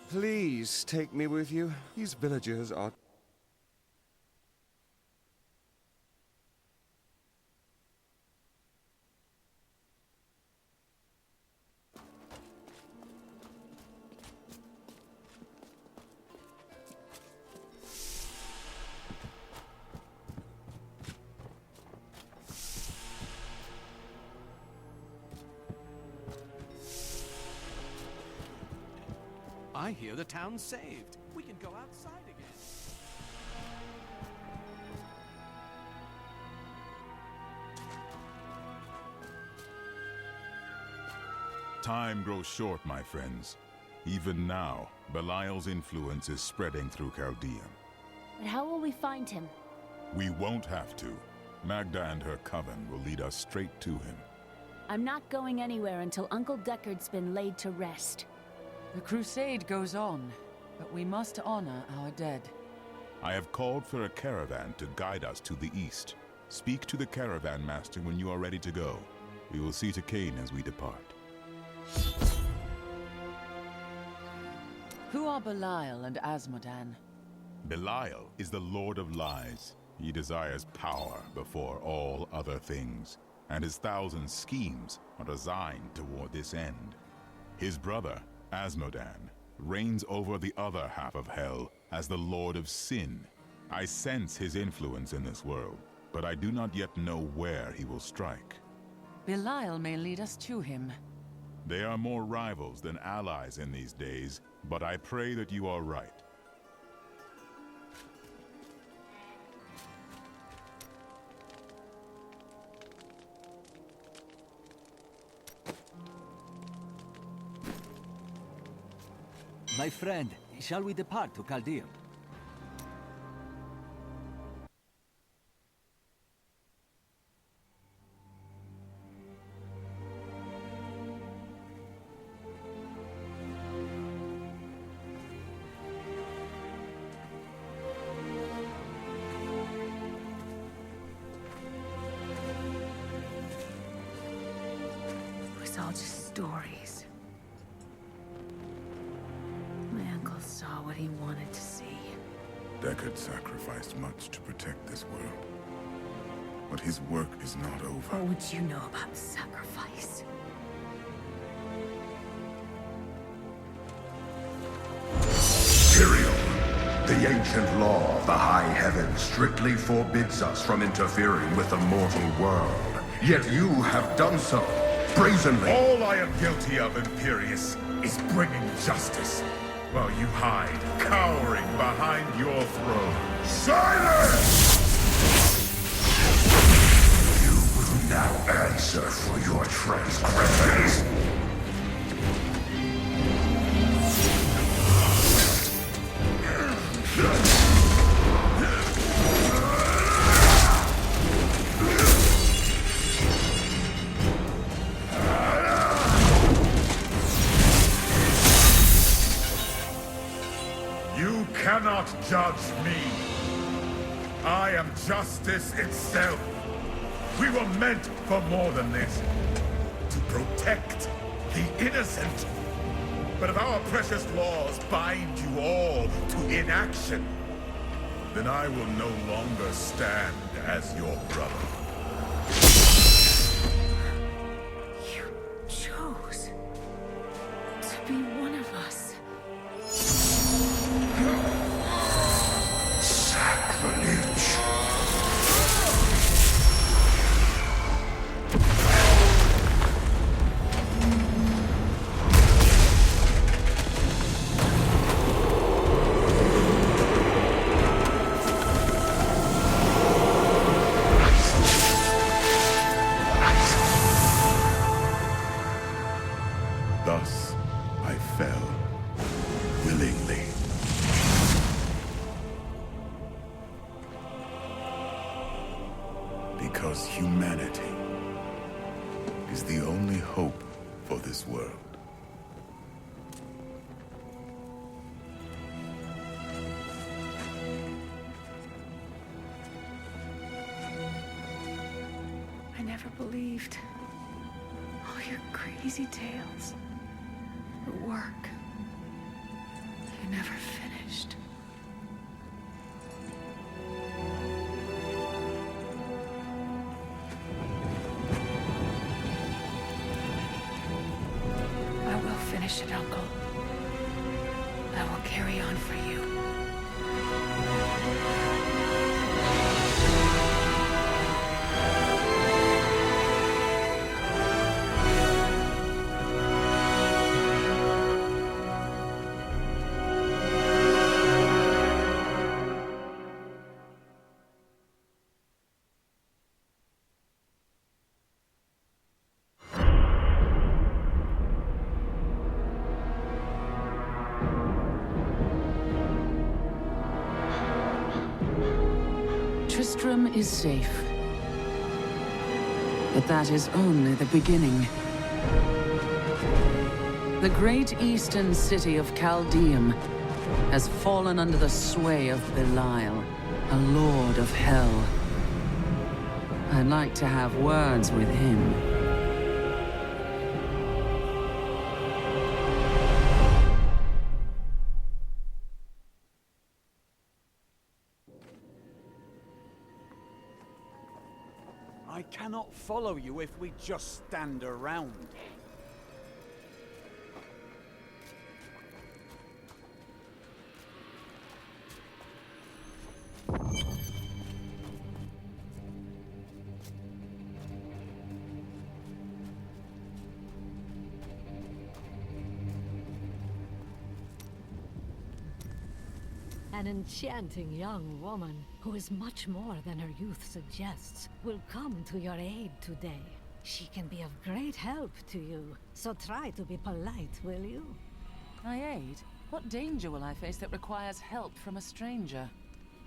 Please take me with you. These villagers are... I hear the town's saved. We can go outside again. Time grows short, my friends. Even now, Belial's influence is spreading through Chaldean. But how will we find him? We won't have to. Magda and her coven will lead us straight to him. I'm not going anywhere until Uncle Deckard's been laid to rest. The crusade goes on, but we must honor our dead. I have called for a caravan to guide us to the east. Speak to the caravan master when you are ready to go. We will see to Cain as we depart. Who are Belial and Asmodan? Belial is the Lord of Lies. He desires power before all other things, and his thousand schemes are designed toward this end. His brother, Asmodan, reigns over the other half of Hell as the Lord of Sin. I sense his influence in this world, but I do not yet know where he will strike. Belial may lead us to him. They are more rivals than allies in these days, but I pray that you are right. My friend, shall we depart to Chaldean? It was all just stories. My uncle saw what he wanted to see. Deckard sacrificed much to protect this world. But his work is not over. What would you know about sacrifice? Tyrael, the ancient law of the high heaven strictly forbids us from interfering with the mortal world. Yet you have done so, brazenly. All I am guilty of, Imperius, is bringing justice, while you hide, cowering behind your throne. Silence! You will now answer for your transgressions. You cannot judge me. I am justice itself. We were meant for more than this. To protect the innocent. But if our precious laws bind you all to inaction, then I will no longer stand as your brother. You chose to be one of us. Sacrilege. Thus, I fell, willingly. Because humanity is the only hope for this world. I never believed all your crazy tales would work. finish it, Uncle. I will carry on for you. Tristram is safe. But that is only the beginning. The great eastern city of Chaldeum has fallen under the sway of Belial, a lord of hell. I'd like to have words with him. I cannot follow you if we just stand around. An enchanting young woman, who is much more than her youth suggests, will come to your aid today. She can be of great help to you, so try to be polite, will you? My aid? What danger will I face that requires help from a stranger?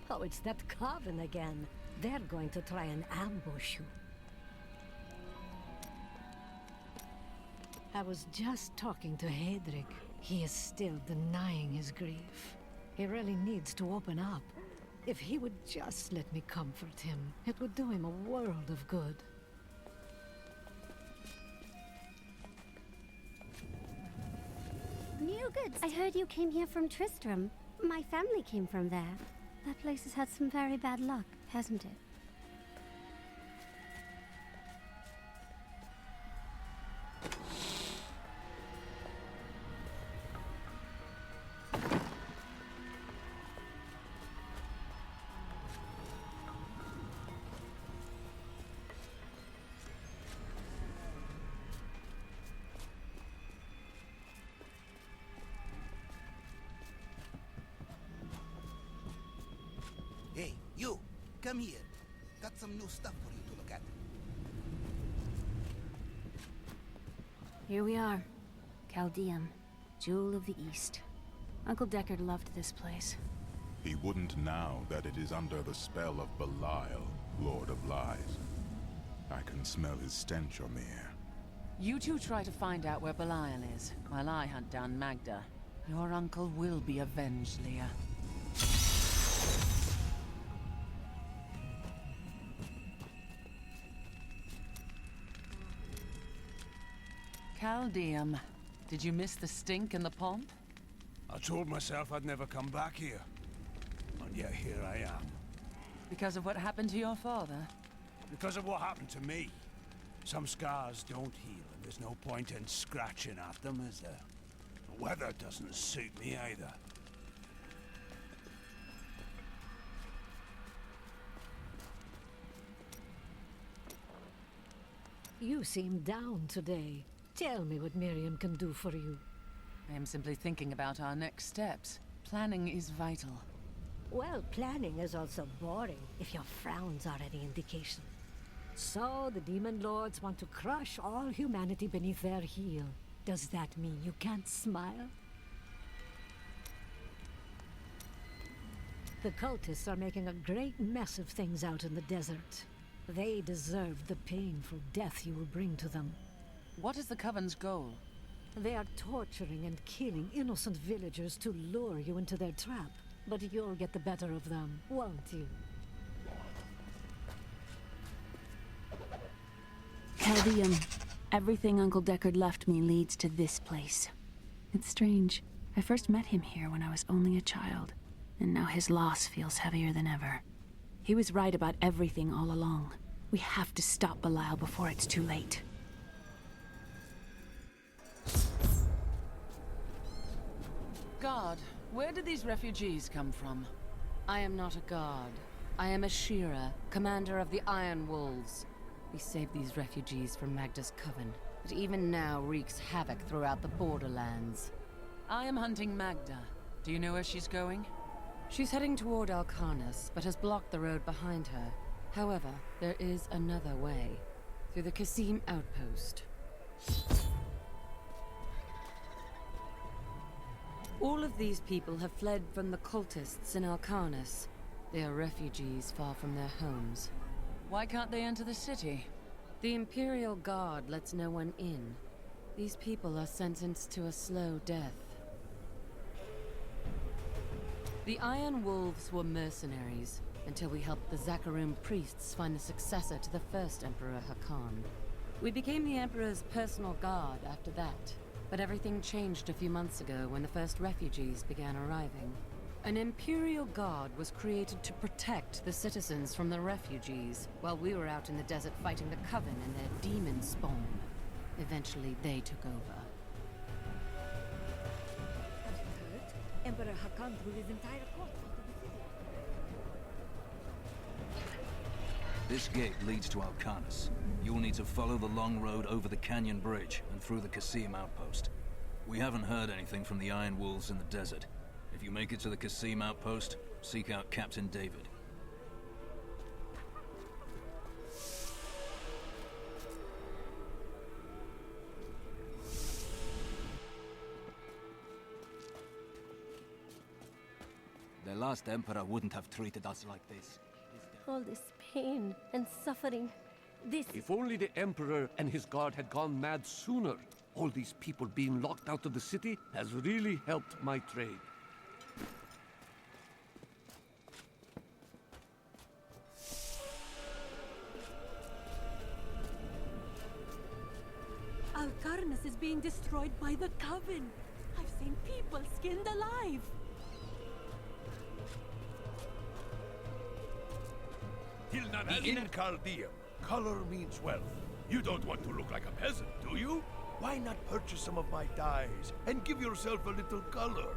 Oh, it's that coven again. They're going to try and ambush you. I was just talking to Hedrick. He is still denying his grief. He really needs to open up. If he would just let me comfort him, it would do him a world of good. New goods. I heard you came here from Tristram. My family came from there. That place has had some very bad luck, hasn't it? Hey, you! Come here. Got some new stuff for you to look at. Here we are. Chaldeum, Jewel of the East. Uncle Deckard loved this place. He wouldn't now that it is under the spell of Belial, Lord of Lies. I can smell his stench on the air. You two try to find out where Belial is, while I hunt down Magda. Your uncle will be avenged, Leah. Chaldeum. Did you miss the stink in the pond? I told myself I'd never come back here. And yet here I am. Because of what happened to your father? Because of what happened to me. Some scars don't heal, and there's no point in scratching at them, is there? The weather doesn't suit me either. You seem down today. Tell me what Miriam can do for you. I am simply thinking about our next steps. Planning is vital. Well, planning is also boring, if your frowns are any indication. So, the Demon Lords want to crush all humanity beneath their heel. Does that mean you can't smile? The cultists are making a great mess of things out in the desert. They deserve the painful death you will bring to them. What is the Coven's goal? They are torturing and killing innocent villagers to lure you into their trap. But you'll get the better of them, won't you? Chaldeum. Everything Uncle Deckard left me leads to this place. It's strange. I first met him here when I was only a child, and now his loss feels heavier than ever. He was right about everything all along. We have to stop Belial before it's too late. Guard, where did these refugees come from? I am not a guard. I am a Shira, commander of the Iron Wolves. We saved these refugees from Magda's coven. It even now wreaks havoc throughout the borderlands. I am hunting Magda. Do you know where she's going? She's heading toward Alcarnus, but has blocked the road behind her. However, there is another way. Through the Kasim outpost. All of these people have fled from the cultists in Alcarnus. They are refugees far from their homes. Why can't they enter the city? The Imperial Guard lets no one in. These people are sentenced to a slow death. The Iron Wolves were mercenaries, until we helped the Zakharum priests find the successor to the first Emperor Hakan. We became the Emperor's personal guard after that, but everything changed a few months ago when the first refugees began arriving. An Imperial Guard was created to protect the citizens from the refugees, while we were out in the desert fighting the Coven and their demon spawn. Eventually, they took over. Have you heard? Emperor Hakan threw his entire court out of the city. This gate leads to Alcarnus. You'll need to follow the long road over the canyon bridge and through the Kasim outpost. We haven't heard anything from the Iron Wolves in the desert. If you make it to the Kasim outpost, seek out Captain David. The last Emperor wouldn't have treated us like this. All this pain and suffering. This... If only the Emperor and his guard had gone mad sooner. All these people being locked out of the city has really helped my trade. Alcarnus is being destroyed by the Coven. I've seen people skinned alive. In Chaldean, color means wealth. You don't want to look like a peasant, do you? Why not purchase some of my dyes and give yourself a little color?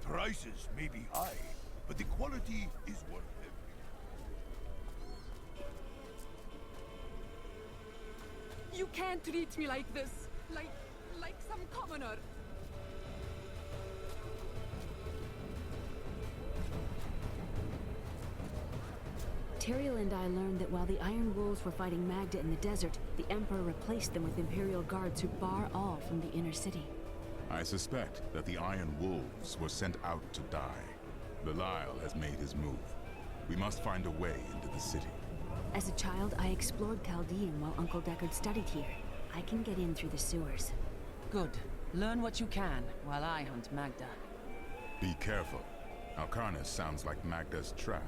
Prices may be high, but the quality is worth it. You can't treat me like this. Like some commoner. Tyrael and I learned that while the Iron Wolves were fighting Magda in the desert, the Emperor replaced them with Imperial guards who bar all from the inner city. I suspect that the Iron Wolves were sent out to die. Belial has made his move. We must find a way into the city. As a child, I explored Chaldean while Uncle Deckard studied here. I can get in through the sewers. Good. Learn what you can, while I hunt Magda. Be careful. Alcarnus sounds like Magda's trap.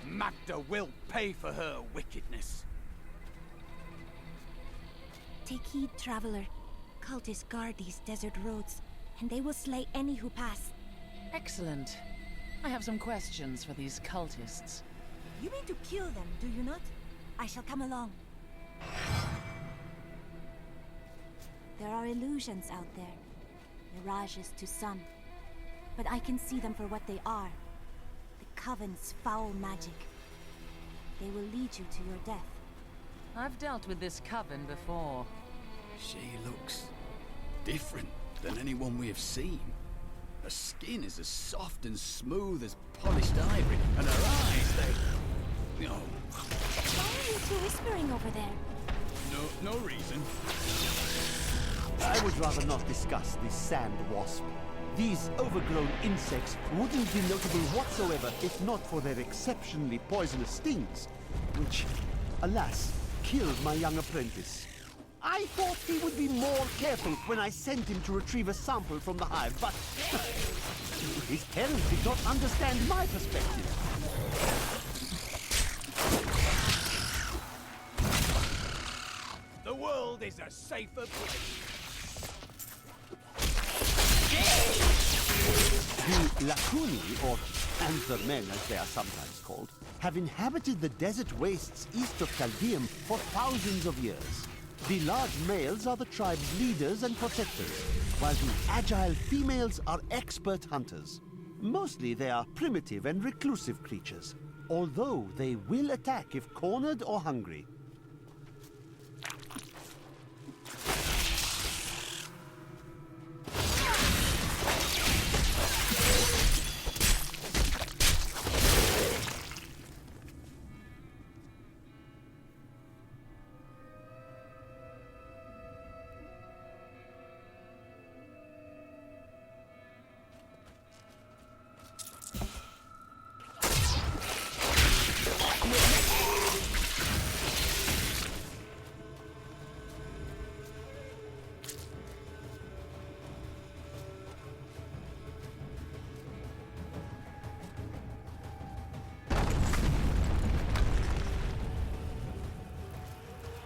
Magda will pay for her wickedness. Take heed, traveler. Cultists guard these desert roads, and they will slay any who pass. Excellent. I have some questions for these cultists. You mean to kill them, do you not? I shall come along. There are illusions out there. mirages to some. But I can see them for what they are. The Coven's foul magic. They will lead you to your death. I've dealt with this coven before. She looks different than anyone we have seen. Her skin is as soft and smooth as polished ivory, and her eyes, they... Oh. Why are you two whispering over there? No reason. I would rather not discuss this sand wasp. These overgrown insects wouldn't be notable whatsoever if not for their exceptionally poisonous stings, which, alas, killed my young apprentice. I thought he would be more careful when I sent him to retrieve a sample from the hive, but his parents did not understand my perspective. The world is a safer place. The Lacuni, or Anther Men as they are sometimes called, have inhabited the desert wastes east of Caldeum for thousands of years. The large males are the tribe's leaders and protectors, while the agile females are expert hunters. Mostly they are primitive and reclusive creatures, although they will attack if cornered or hungry.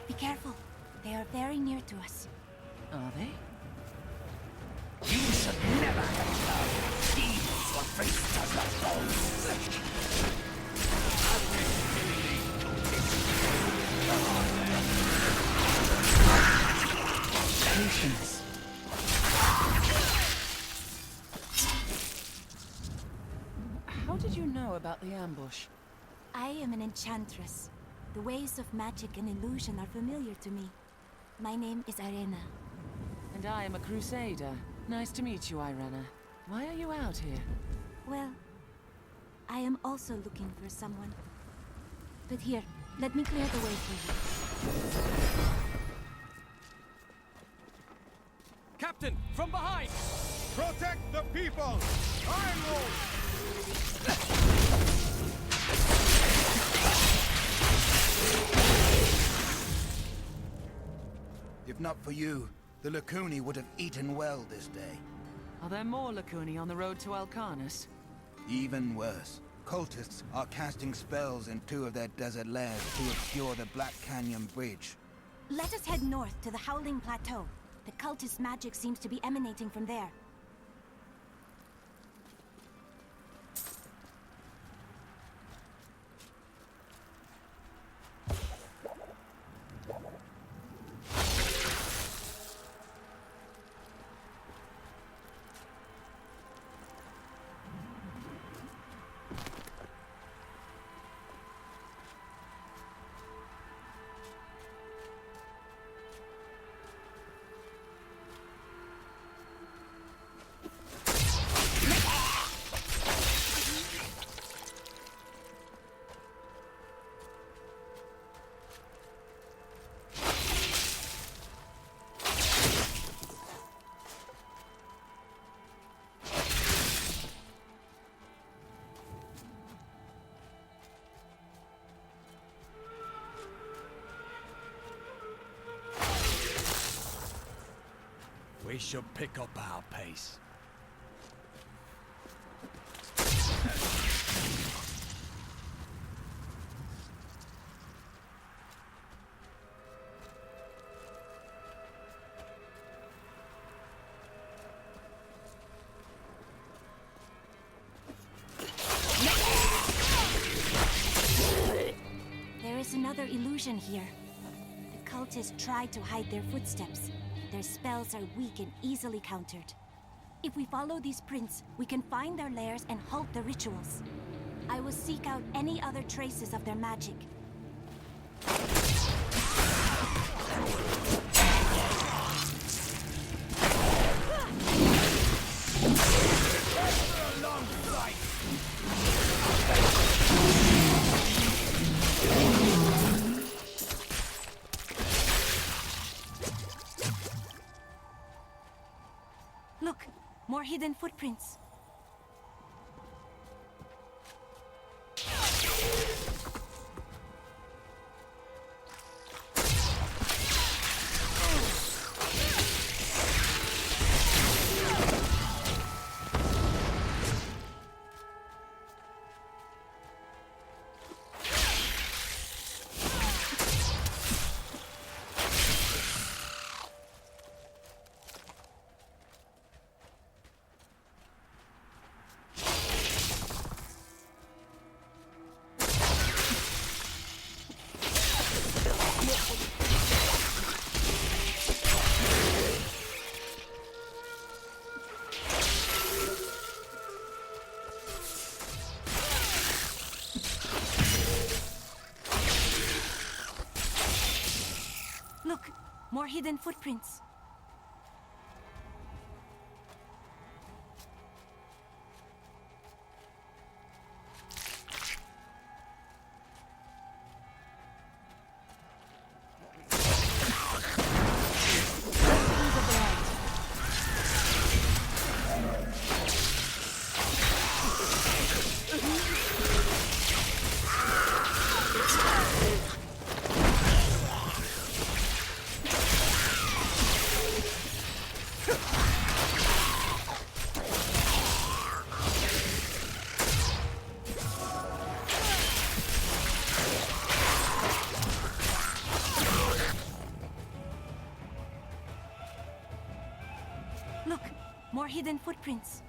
Be careful. They are very near to us. Are they? You should never enter. These were faced as the foes. Patience. How did you know about the ambush? I am an enchantress. The ways of magic and illusion are familiar to me. My name is Irena. And I am a Crusader. Nice to meet you, Irena. Why are you out here? Well, I am also looking for someone. But here, let me clear the way for you. Captain, from behind! Protect the people! Iron Wolf! If not for you, the Lacuni would have eaten well this day. Are there more Lacuni on the road to Alcarnus? Even worse. Cultists are casting spells in 2 of their desert lairs to obscure the Black Canyon Bridge. Let us head north to the Howling Plateau. The cultist magic seems to be emanating from there. We should pick up our pace. There is another illusion here. The cultists tried to hide their footsteps. Their spells are weak and easily countered. If we follow these prints, we can find their lairs and halt the rituals. I will seek out any other traces of their magic. Look, more hidden footprints. Look, more hidden footprints. Look, more hidden footprints.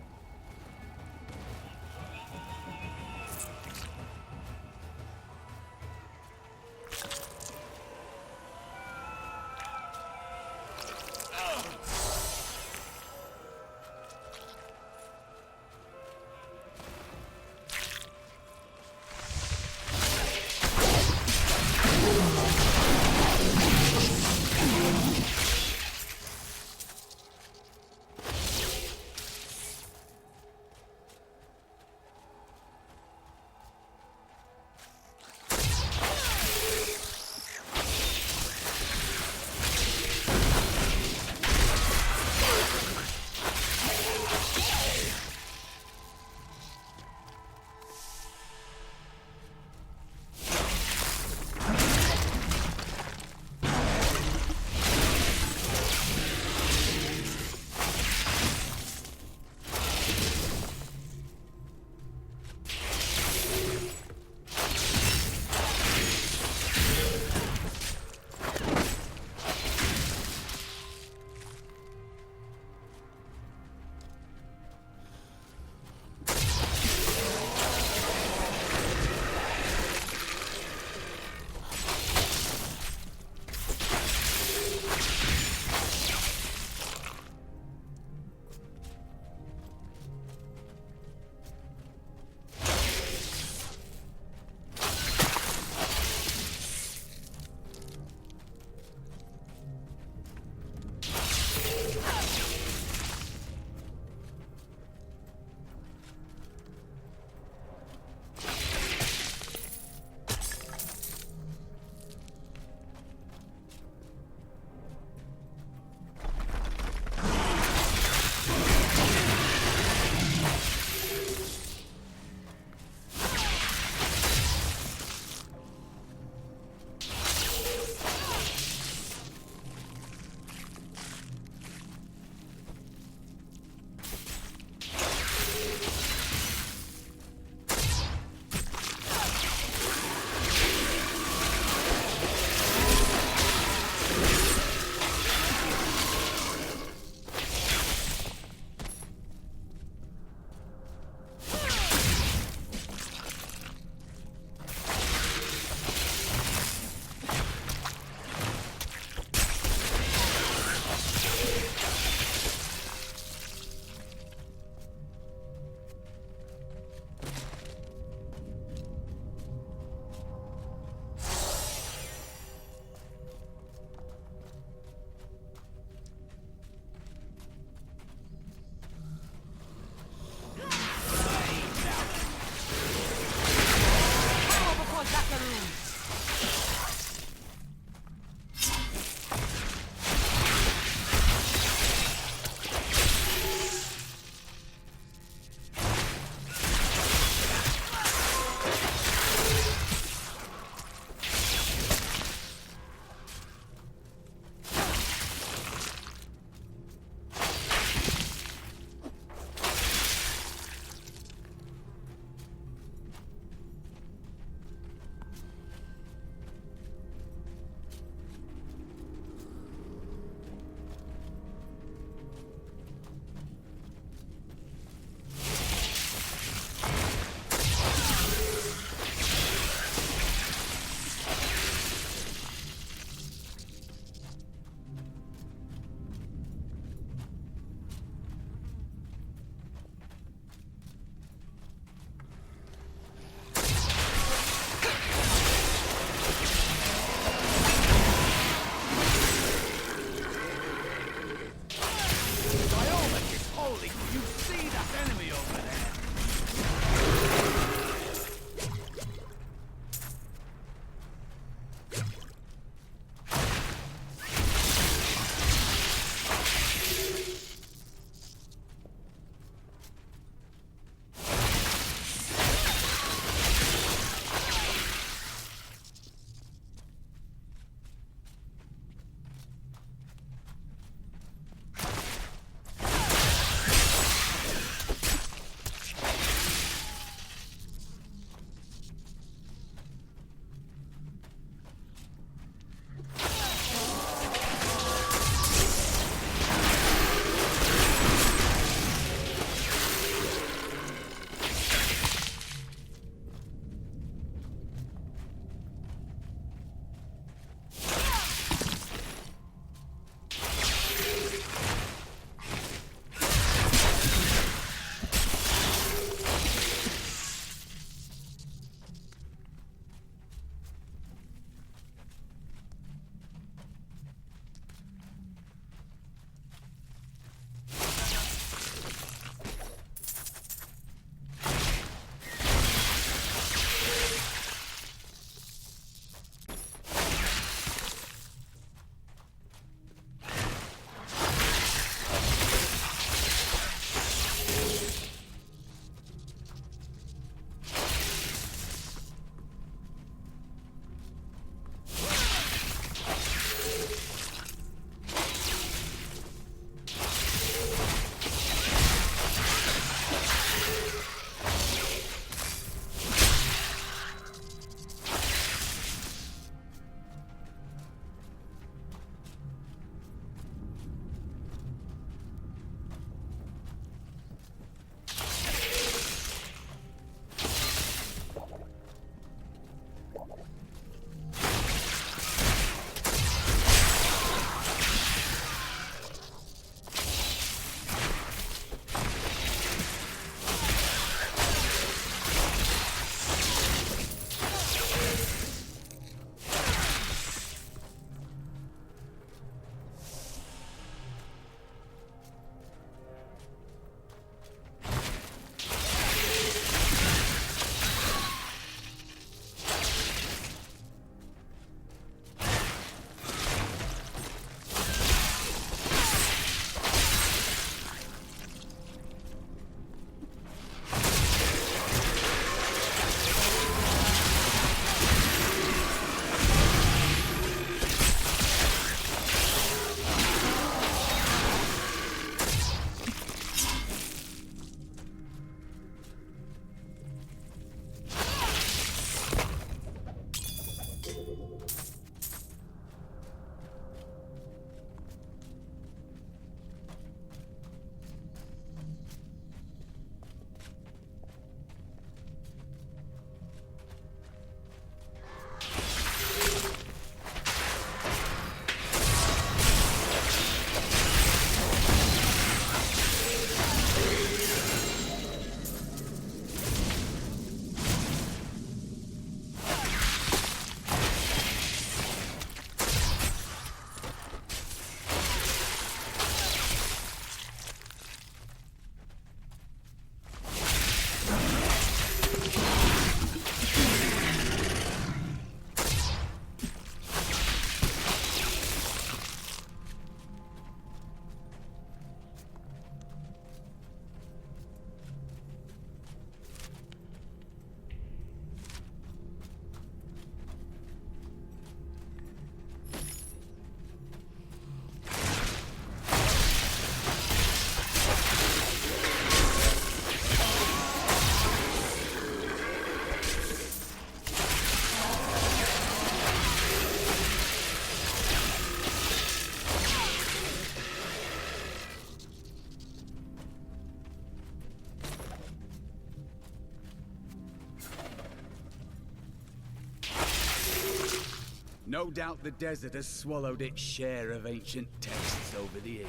No doubt the desert has swallowed its share of ancient texts over the ages.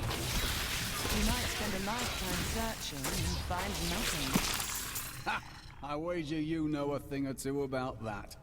You might spend a lifetime searching and find nothing. Ha! I wager you know a thing or two about that.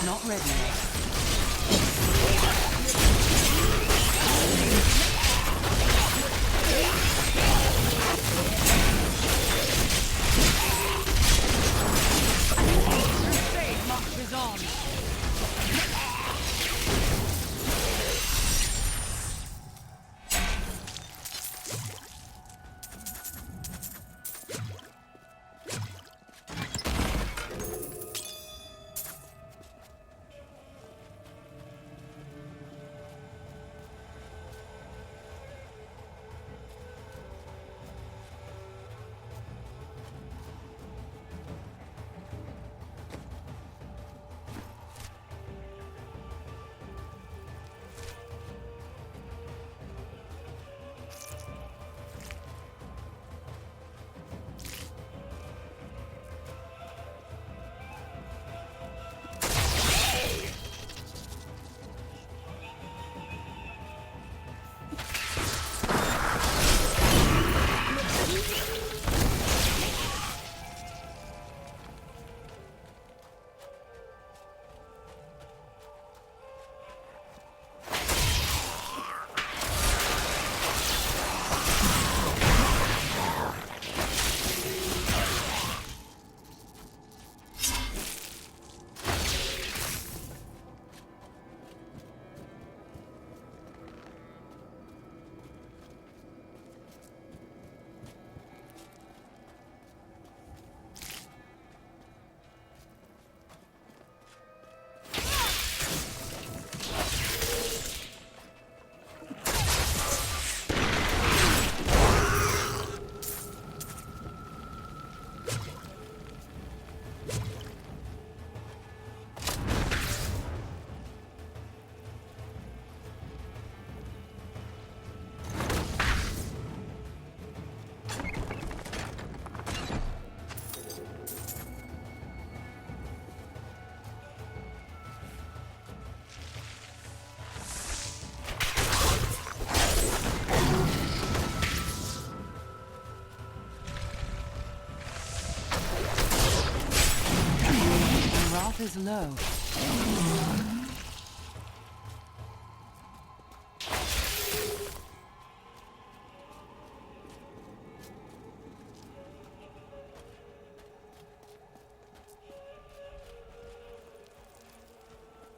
Not ready yet. Crusade marches on. Wrath is low.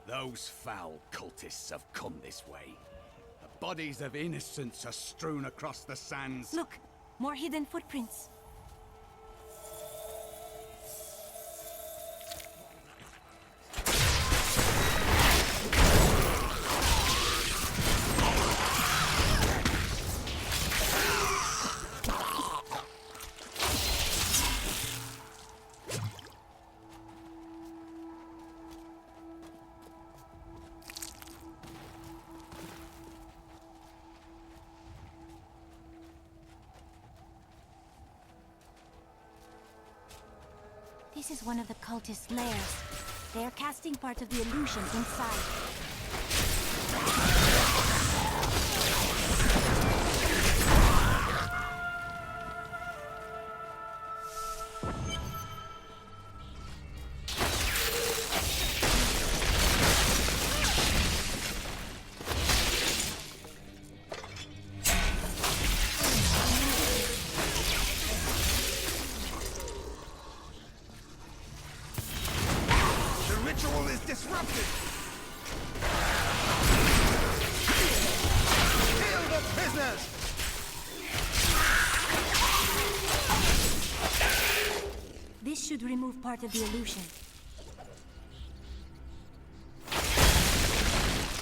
Those foul cultists have come this way. The bodies of innocents are strewn across the sands. Look, more hidden footprints. This is one of the cultist lairs. They are casting part of the illusion inside. Disrupted! Kill the prisoners! This should remove part of the illusion.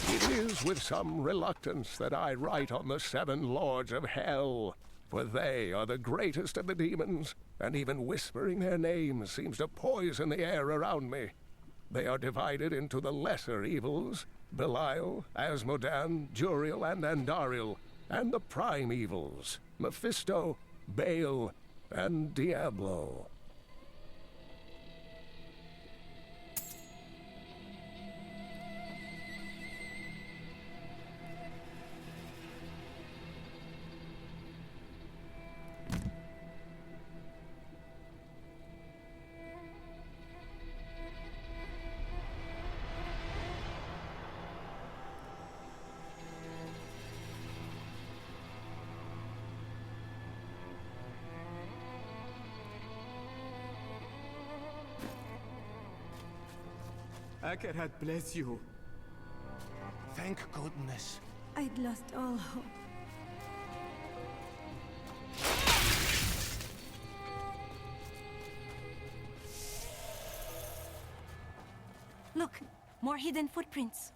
It is with some reluctance that I write on the 7 lords of hell, for they are the greatest of the demons, and even whispering their names seems to poison the air around me. They are divided into the lesser evils, Belial, Asmodan, Juriel, and Andariel, and the prime evils, Mephisto, Baal, and Diablo. Akarat bless you. Thank goodness. I'd lost all hope. Look, more hidden footprints.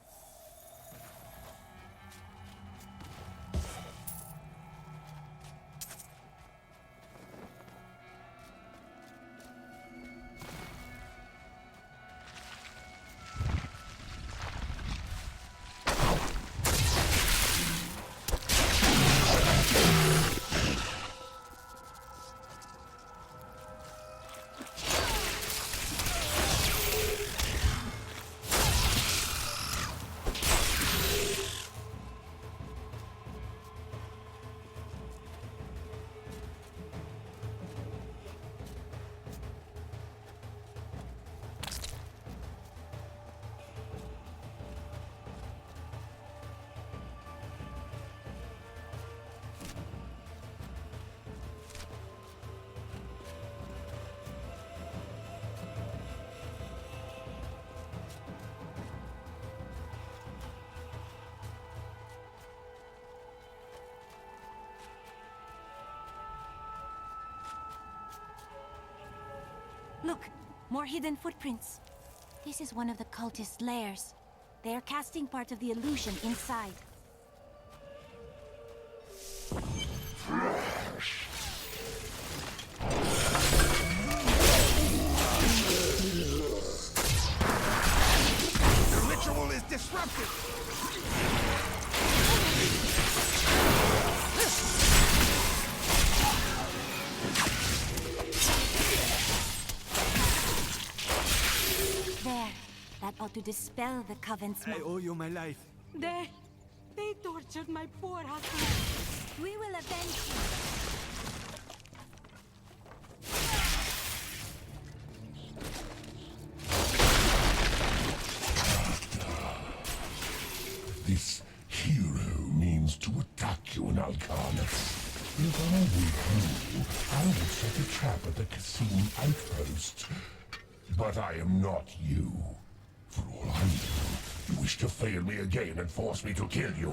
Look, more hidden footprints. This is one of the cultist lairs. They are casting part of the illusion inside. The ritual is disrupted! That ought to dispel the Coven's I owe you my life. They tortured my poor husband. We will avenge you. This hero means to attack you in Alcanus. If I were you, I would set a trap at the Cassim outpost. But I am not you. For all I know, You wish to fail me again and force me to kill you.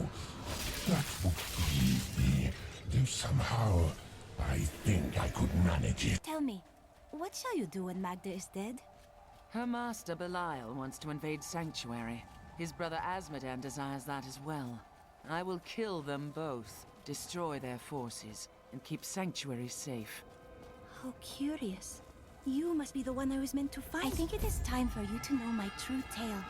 That would grieve me, though somehow I think I could manage it. Tell me, what shall you do when Magda is dead? Her master Belial wants to invade Sanctuary. His brother Asmodan desires that as well. I will kill them both, destroy their forces, and keep Sanctuary safe. How curious. You must be the one I was meant to find. I think it is time for you to know my true tale.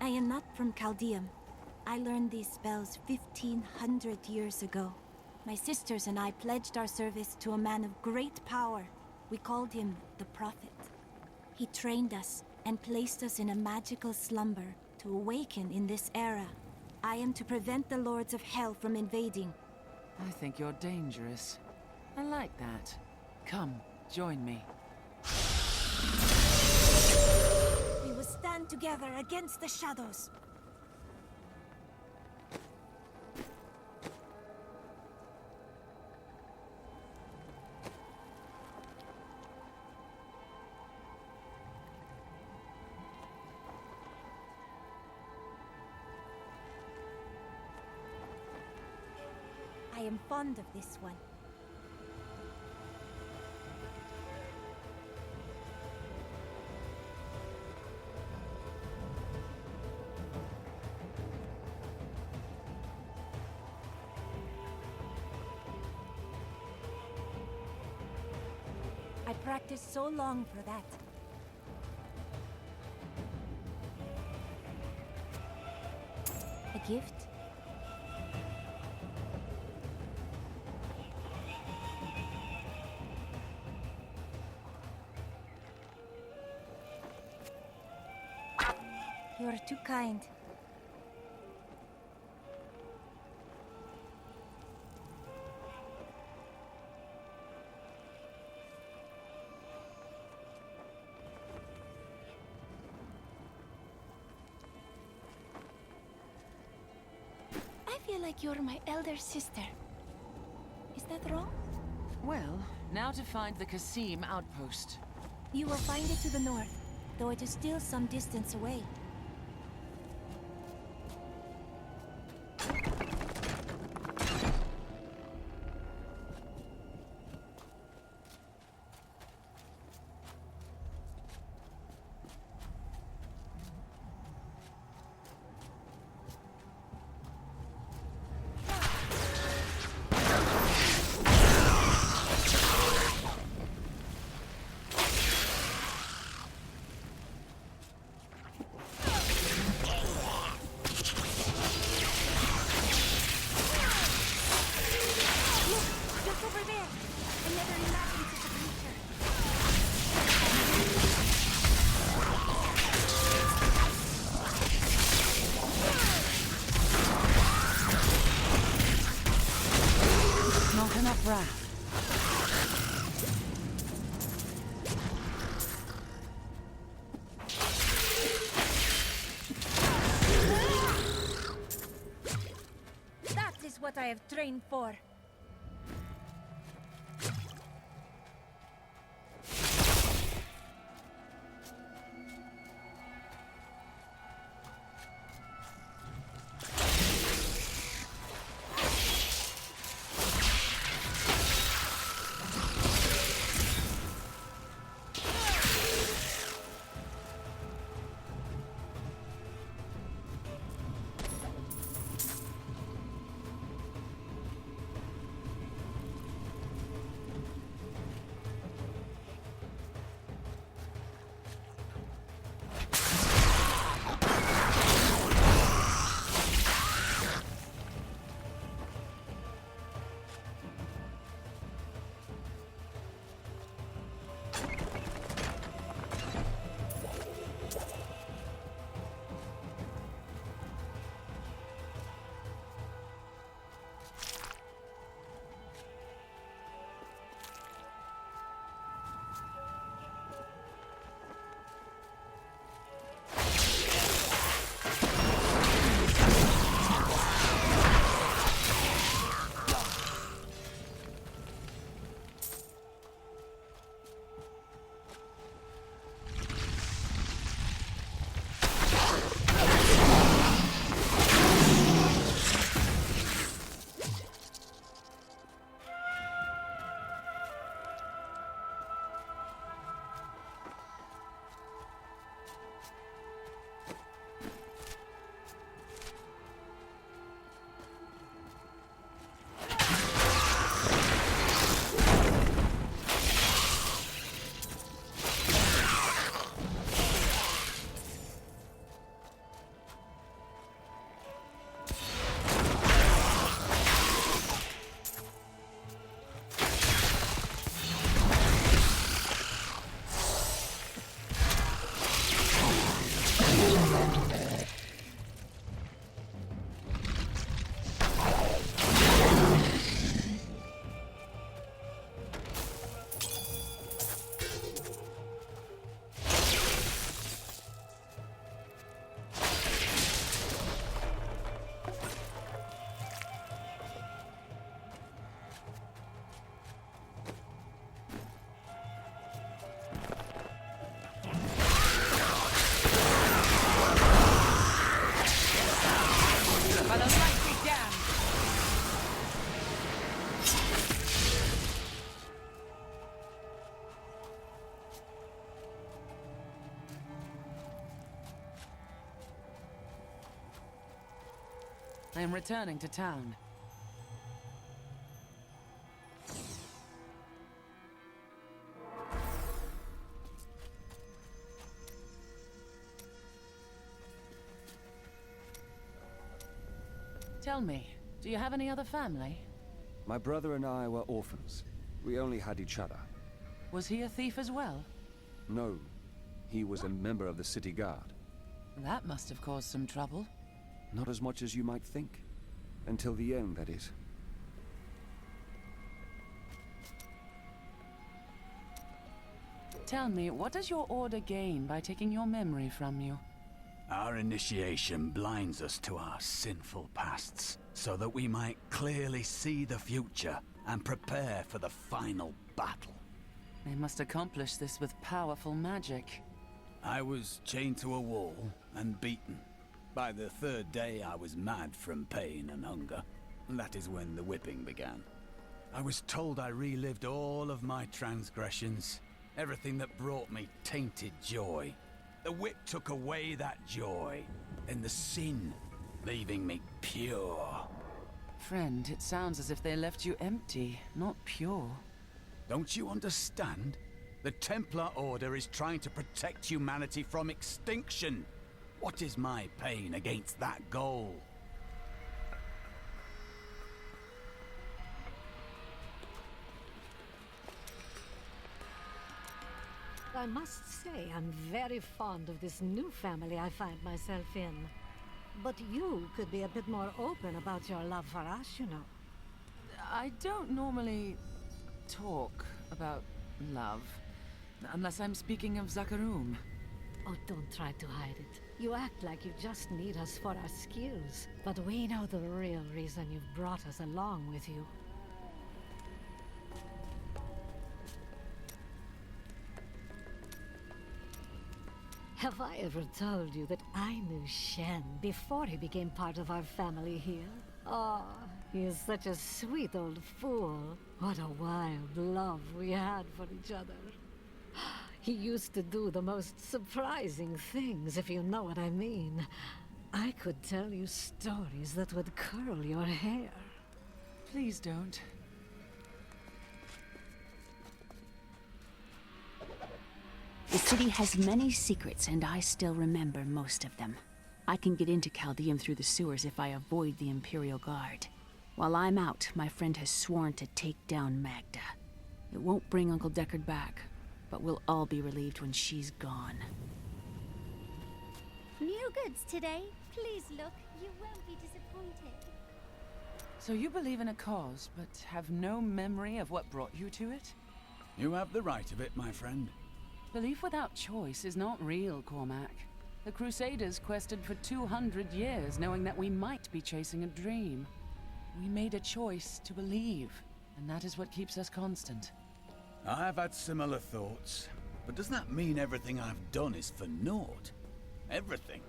I am not from Chaldeum. I learned these spells 1,500 years ago. My sisters and I pledged our service to a man of great power. We called him the Prophet. He trained us and placed us in a magical slumber to awaken in this era. I am to prevent the Lords of Hell from invading. I think you're dangerous. I like that. Come, join me. We will stand together against the shadows. I am fond of this one. I practiced so long for that. A gift? You are too kind. I feel like you're my elder sister. Is that wrong? Well, now to find the Qasim outpost. You will find it to the north, though it is still some distance away. Not enough wrath. That is what I have trained for. I am returning to town. Tell me, do you have any other family? My brother and I were orphans. We only had each other. Was he a thief as well? No, he was a member of the city guard. That must have caused some trouble. Not as much as you might think. Until the end, that is. Tell me, what does your order gain by taking your memory from you? Our initiation blinds us to our sinful pasts, so that we might clearly see the future and prepare for the final battle. They must accomplish this with powerful magic. I was chained to a wall and beaten. By the third day, I was mad from pain and hunger. That is when the whipping began. I was told I relived all of my transgressions, everything that brought me tainted joy. The whip took away that joy, and the sin, leaving me pure. Friend, it sounds as if they left you empty, not pure. Don't you understand? The Templar Order is trying to protect humanity from extinction. What is my pain against that goal? I must say, I'm very fond of this new family I find myself in. But you could be a bit more open about your love for us, you know. I don't normally talk about love, unless I'm speaking of Zakarum. Oh, don't try to hide it. You act like you just need us for our skills, but we know the real reason you've brought us along with you. Have I ever told you that I knew Shen before he became part of our family here? Oh, he is such a sweet old fool. What a wild love we had for each other. He used to do the most surprising things, if you know what I mean. I could tell you stories that would curl your hair. Please don't. The city has many secrets, and I still remember most of them. I can get into Chaldeum through the sewers if I avoid the Imperial Guard. While I'm out, my friend has sworn to take down Magda. It won't bring Uncle Deckard back, but we'll all be relieved when she's gone. New goods today. Please look. You won't be disappointed. So you believe in a cause, but have no memory of what brought you to it? You have the right of it, my friend. Belief without choice is not real, Cormac. The Crusaders quested for 200 years, knowing that we might be chasing a dream. We made a choice to believe, and that is what keeps us constant. I've had similar thoughts, but does that mean everything I've done is for naught? Everything.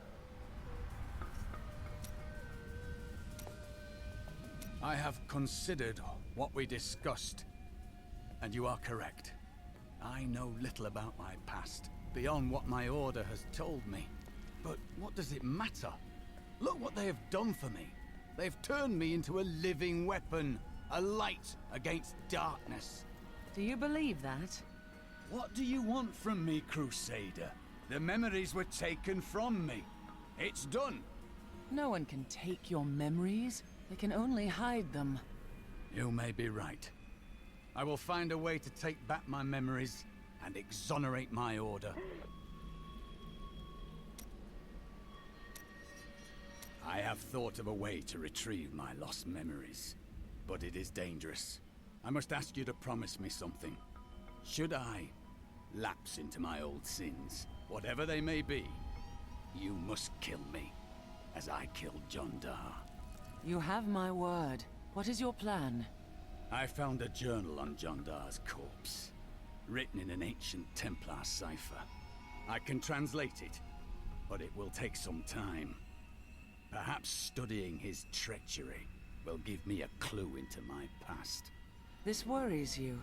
I have considered what we discussed, and you are correct. I know little about my past, beyond what my order has told me. But what does it matter? Look what they have done for me. They've turned me into a living weapon, a light against darkness. Do you believe that? What do you want from me, Crusader? The memories were taken from me. It's done. No one can take your memories. They can only hide them. You may be right. I will find a way to take back my memories and exonerate my order. I have thought of a way to retrieve my lost memories, but it is dangerous. I must ask you to promise me something. Should I lapse into my old sins, whatever they may be, you must kill me, as I killed John Dar. You have my word. What is your plan? I found a journal on John Dar's corpse, written in an ancient Templar cipher. I can translate it, but it will take some time. Perhaps studying his treachery will give me a clue into my past. This worries you.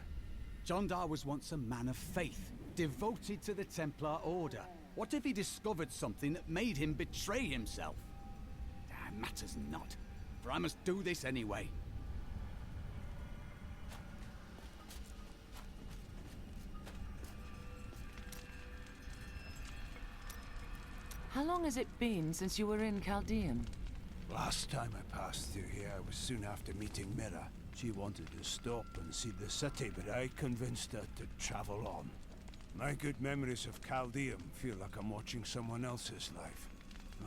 John Dar was once a man of faith, devoted to the Templar Order. What if he discovered something that made him betray himself? That matters not. for I must do this anyway. How long has it been since you were in Chaldeum? Last time I passed through here was soon after meeting Mira. She wanted to stop and see the city, but I convinced her to travel on. My good memories of Chaldeum feel like I'm watching someone else's life.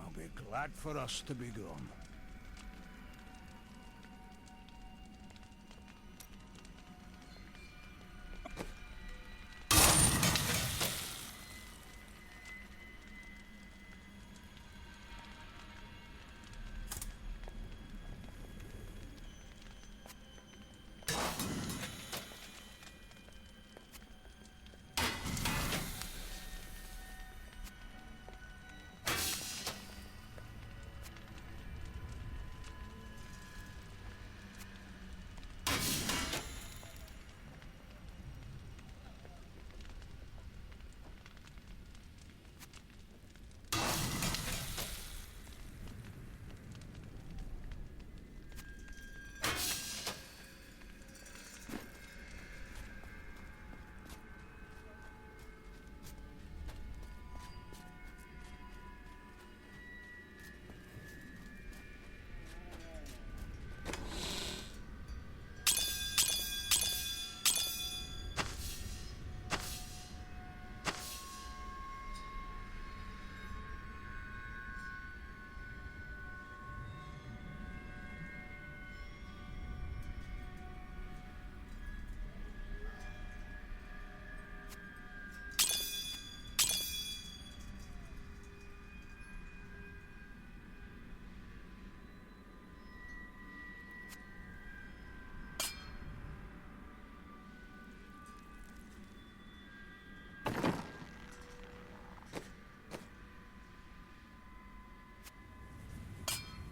I'll be glad for us to be gone.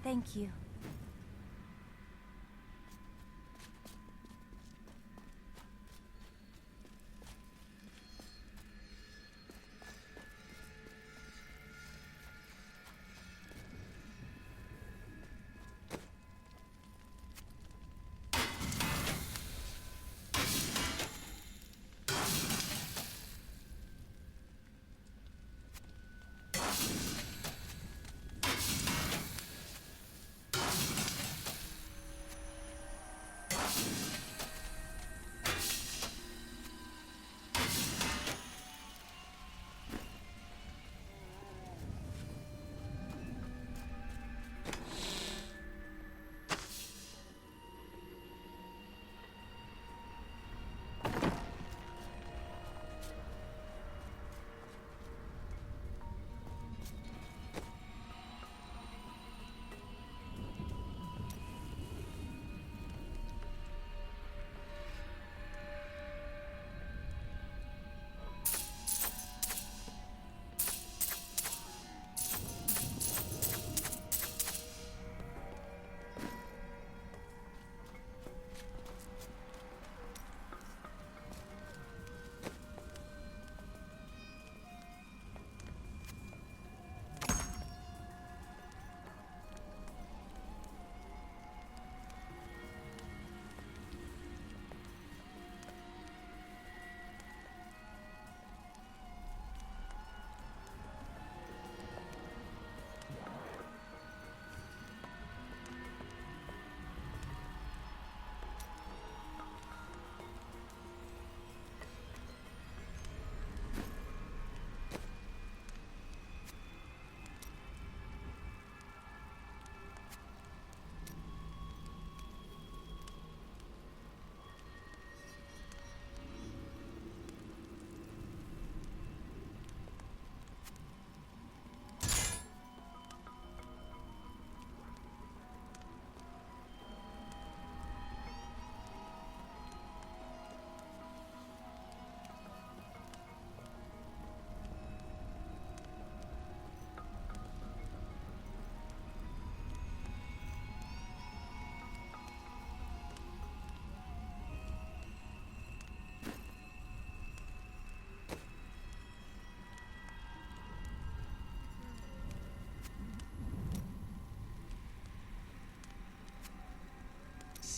Thank you.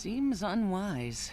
Seems unwise.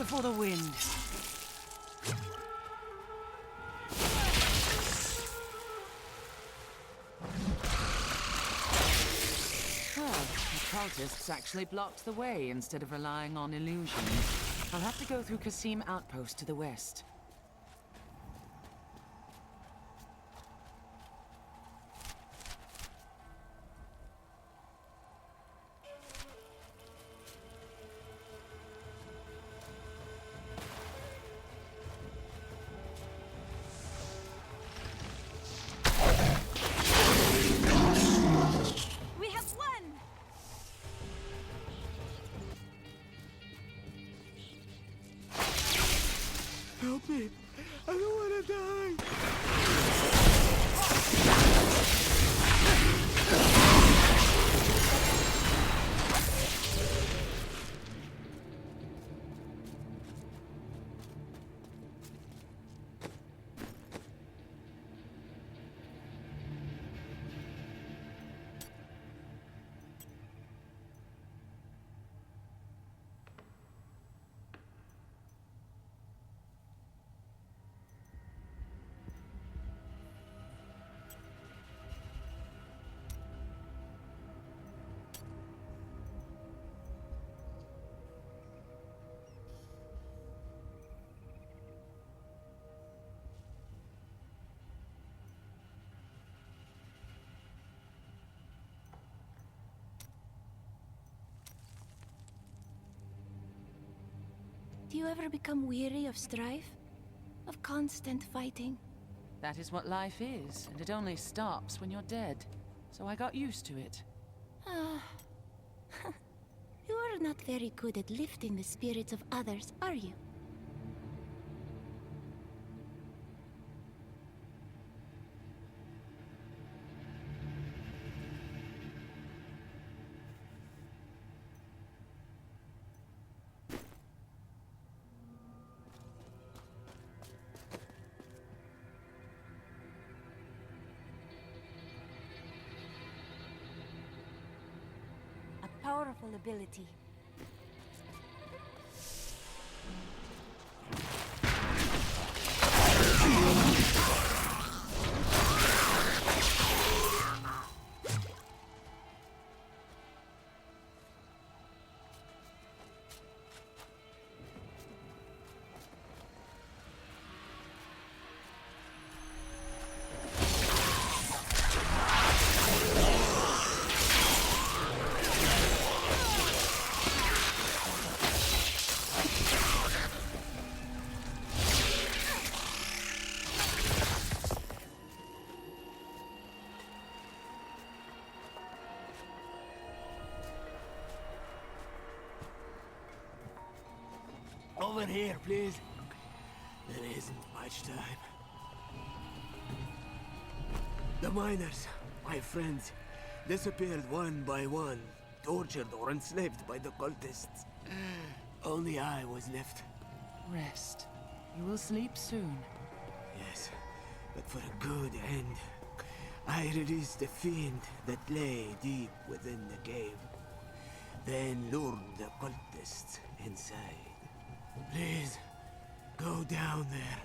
For the wind. Oh, the cultists actually blocked the way instead of relying on illusions. I'll have to go through Kasim Outpost to the west. Help me! I don't want to die! Do you ever become weary of strife? Of constant fighting? That is what life is, and it only stops when you're dead. So I got used to it. Ah. You are not very good at lifting the spirits of others, are you? Powerful ability. Over here, please. There isn't much time. The miners, my friends, disappeared one by one tortured or enslaved by the cultists. Only I was left. Rest. You will sleep soon. Yes, but for a good end. I released the fiend that lay deep within the cave. Then lured the cultists inside. Please, go down there.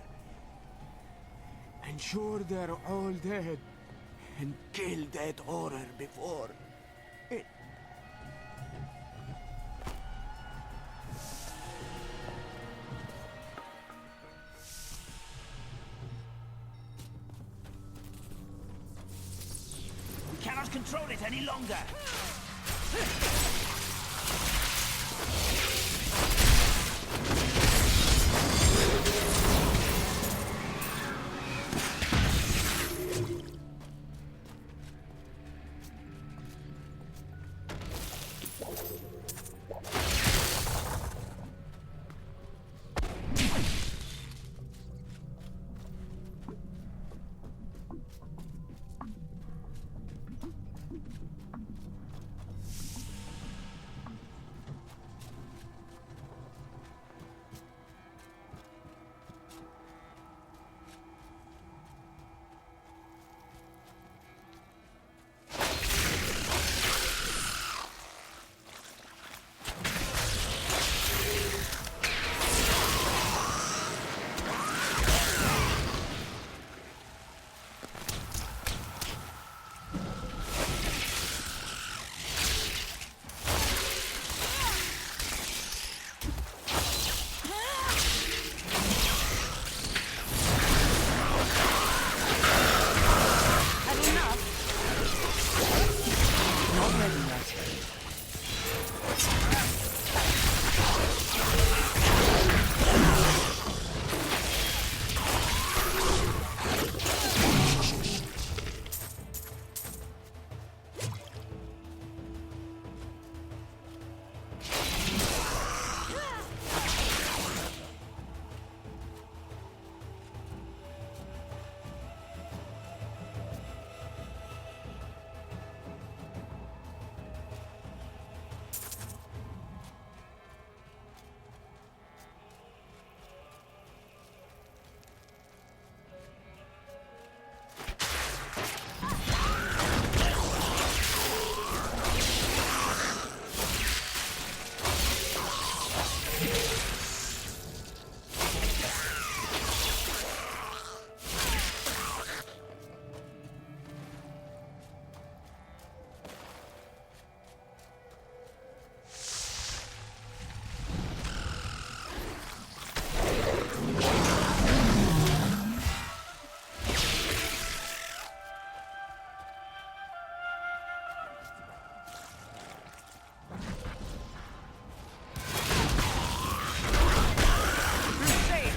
Ensure they're all dead. And kill that horror before it... We cannot control it any longer.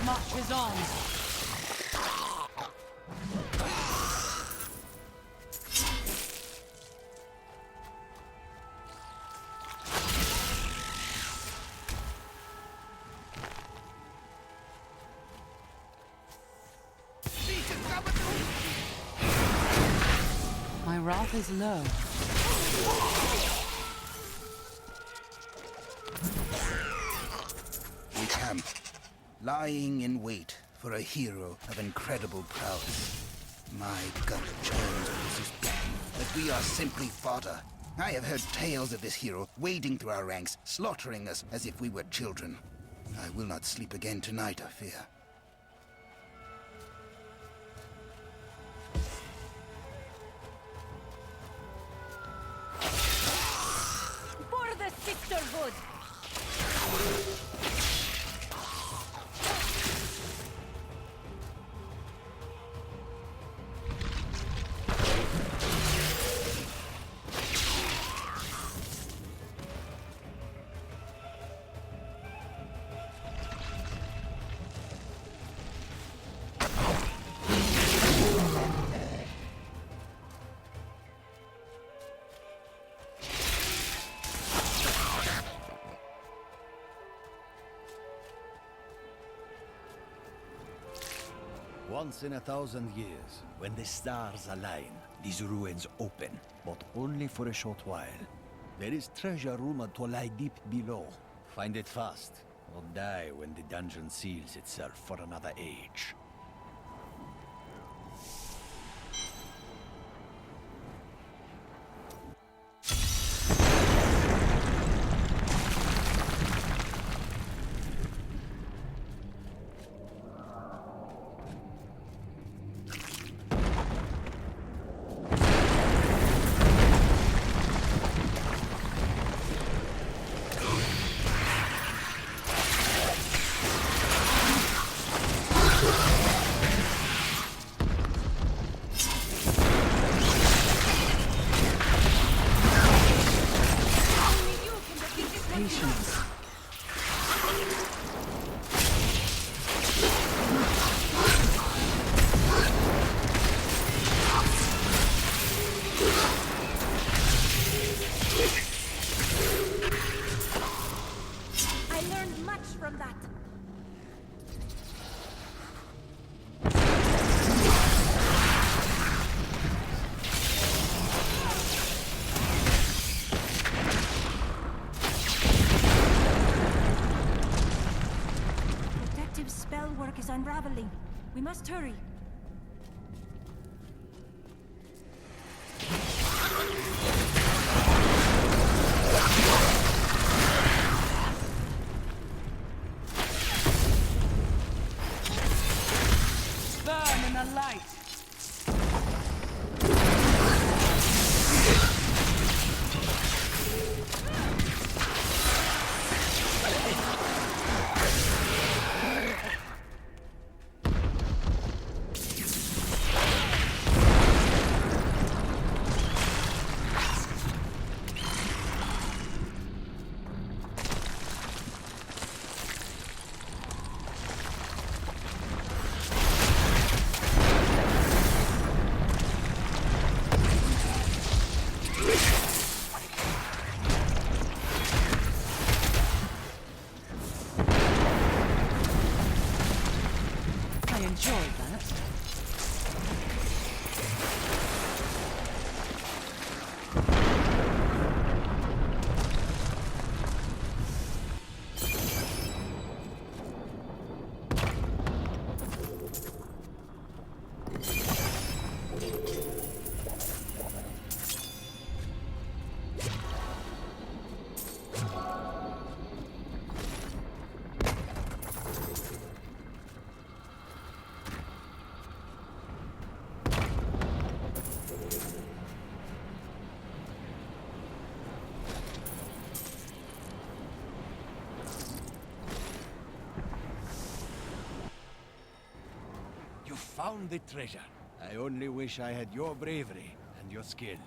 Marches on. My wrath is low. We camp, lying in wait for a hero of incredible prowess. My gut churns with suspicion that we are simply fodder. I have heard tales of this hero wading through our ranks, slaughtering us as if we were children. I will not sleep again tonight, I fear. For the sisterhood! Once in 1,000 years, when the stars align, these ruins open, but only for a short while. There is treasure rumored to lie deep below. Find it fast, or die when the dungeon seals itself for another age. Patience. I learned much from that. Protective spell work is unraveling. We must hurry. Burn in the light. I enjoyed that. You found the treasure. I only wish I had your bravery and your skill.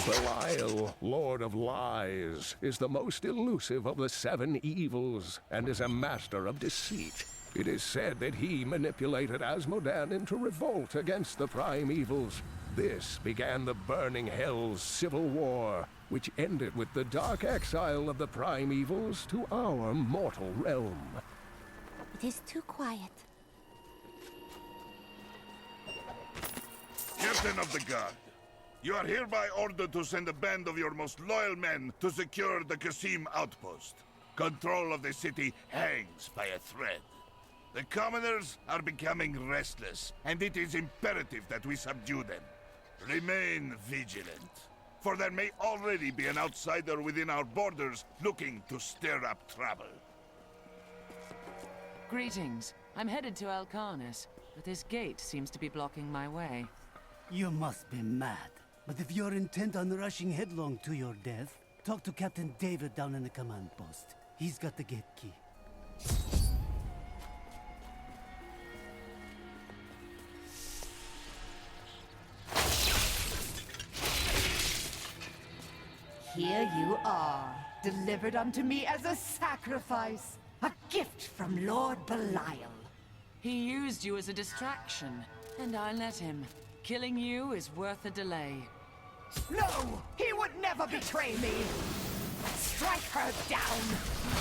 Belial, Lord of Lies, is the most elusive of the seven evils and is a master of deceit. It is said that he manipulated Asmodan into revolt against the prime evils. This began the Burning Hell's civil war, which ended with the dark exile of the prime evils to our mortal realm. It is too quiet. Captain of the Guard, you are hereby ordered to send a band of your most loyal men to secure the Qasim outpost. Control of the city hangs by a thread. The commoners are becoming restless, and it is imperative that we subdue them. Remain vigilant, for there may already be an outsider within our borders looking to stir up trouble. Greetings. I'm headed to Alcarnis, but this gate seems to be blocking my way. You must be mad. But if you're intent on rushing headlong to your death, Talk to Captain David down in the command post. He's got the gate key. Here you are, delivered unto me as a sacrifice. A gift from Lord Belial. He used you as a distraction, and I let him. Killing you is worth a delay. No! He would never betray me! Strike her down!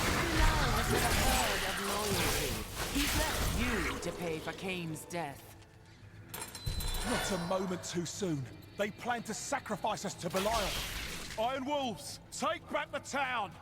Belial has never heard of loyalty. He's left you to pay for Cain's death. Not a moment too soon. They plan to sacrifice us to Belial. Iron Wolves, take back the town!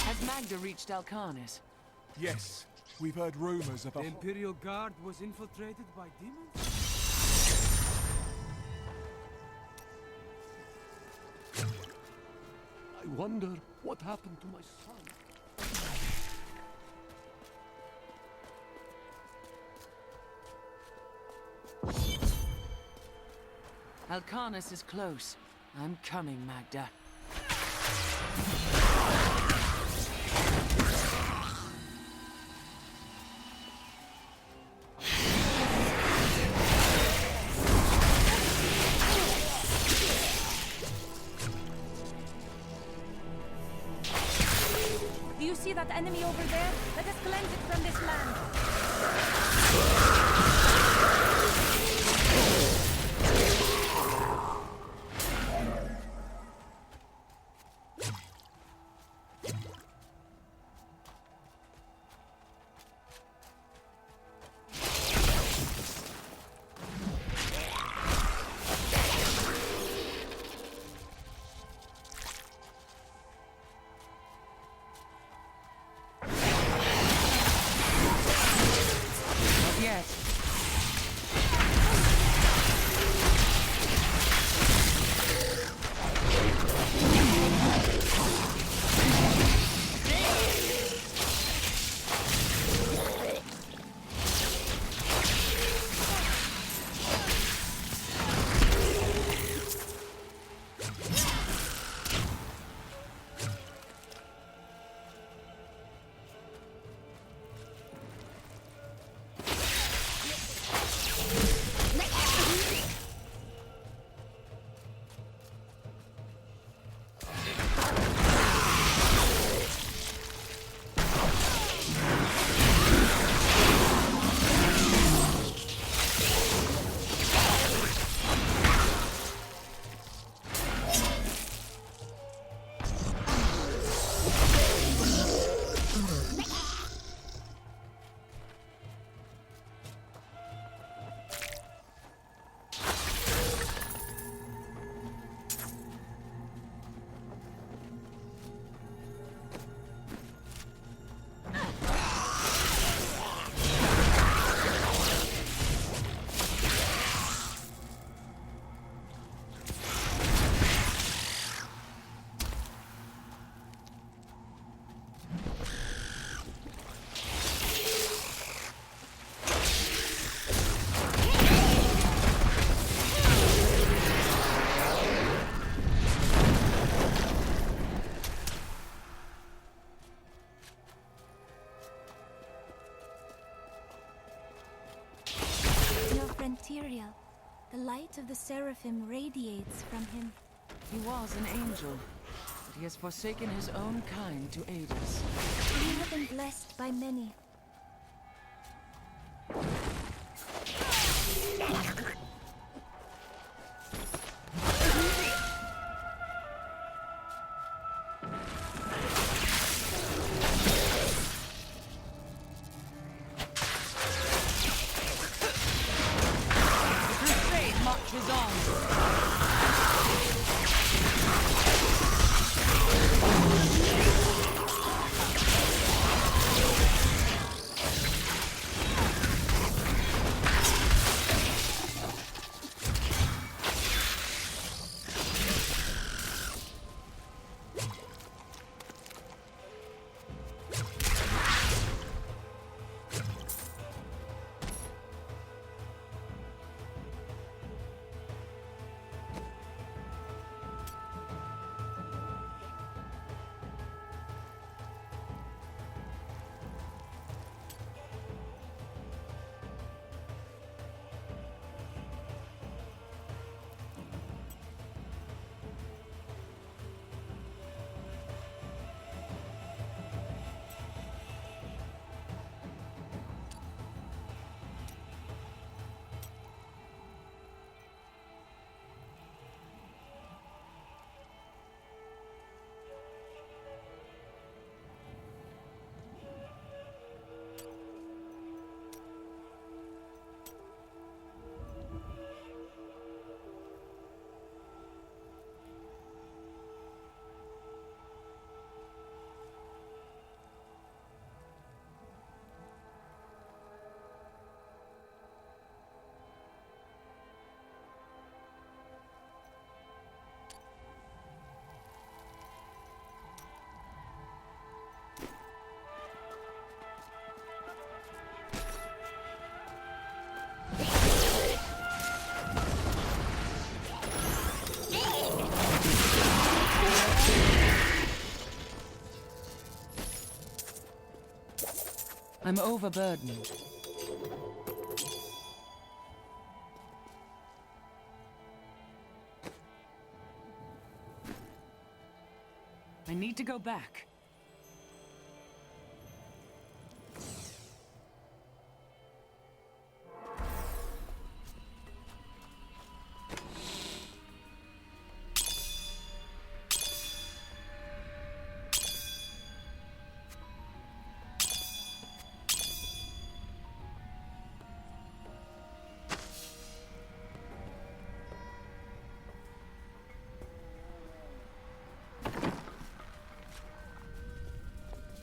Has Magda reached Alcanis? Yes, we've heard rumors of The a... Imperial Guard was infiltrated by demons? I wonder what happened to my son. Alcanis is close. I'm coming, Magda. Do you see that enemy over there? Let us cleanse it from this land. Material. The light of the Seraphim radiates from him. He was an angel, but he has forsaken his own kind to aid us. We have been blessed by many. Marches on. I'm overburdened. I need to go back.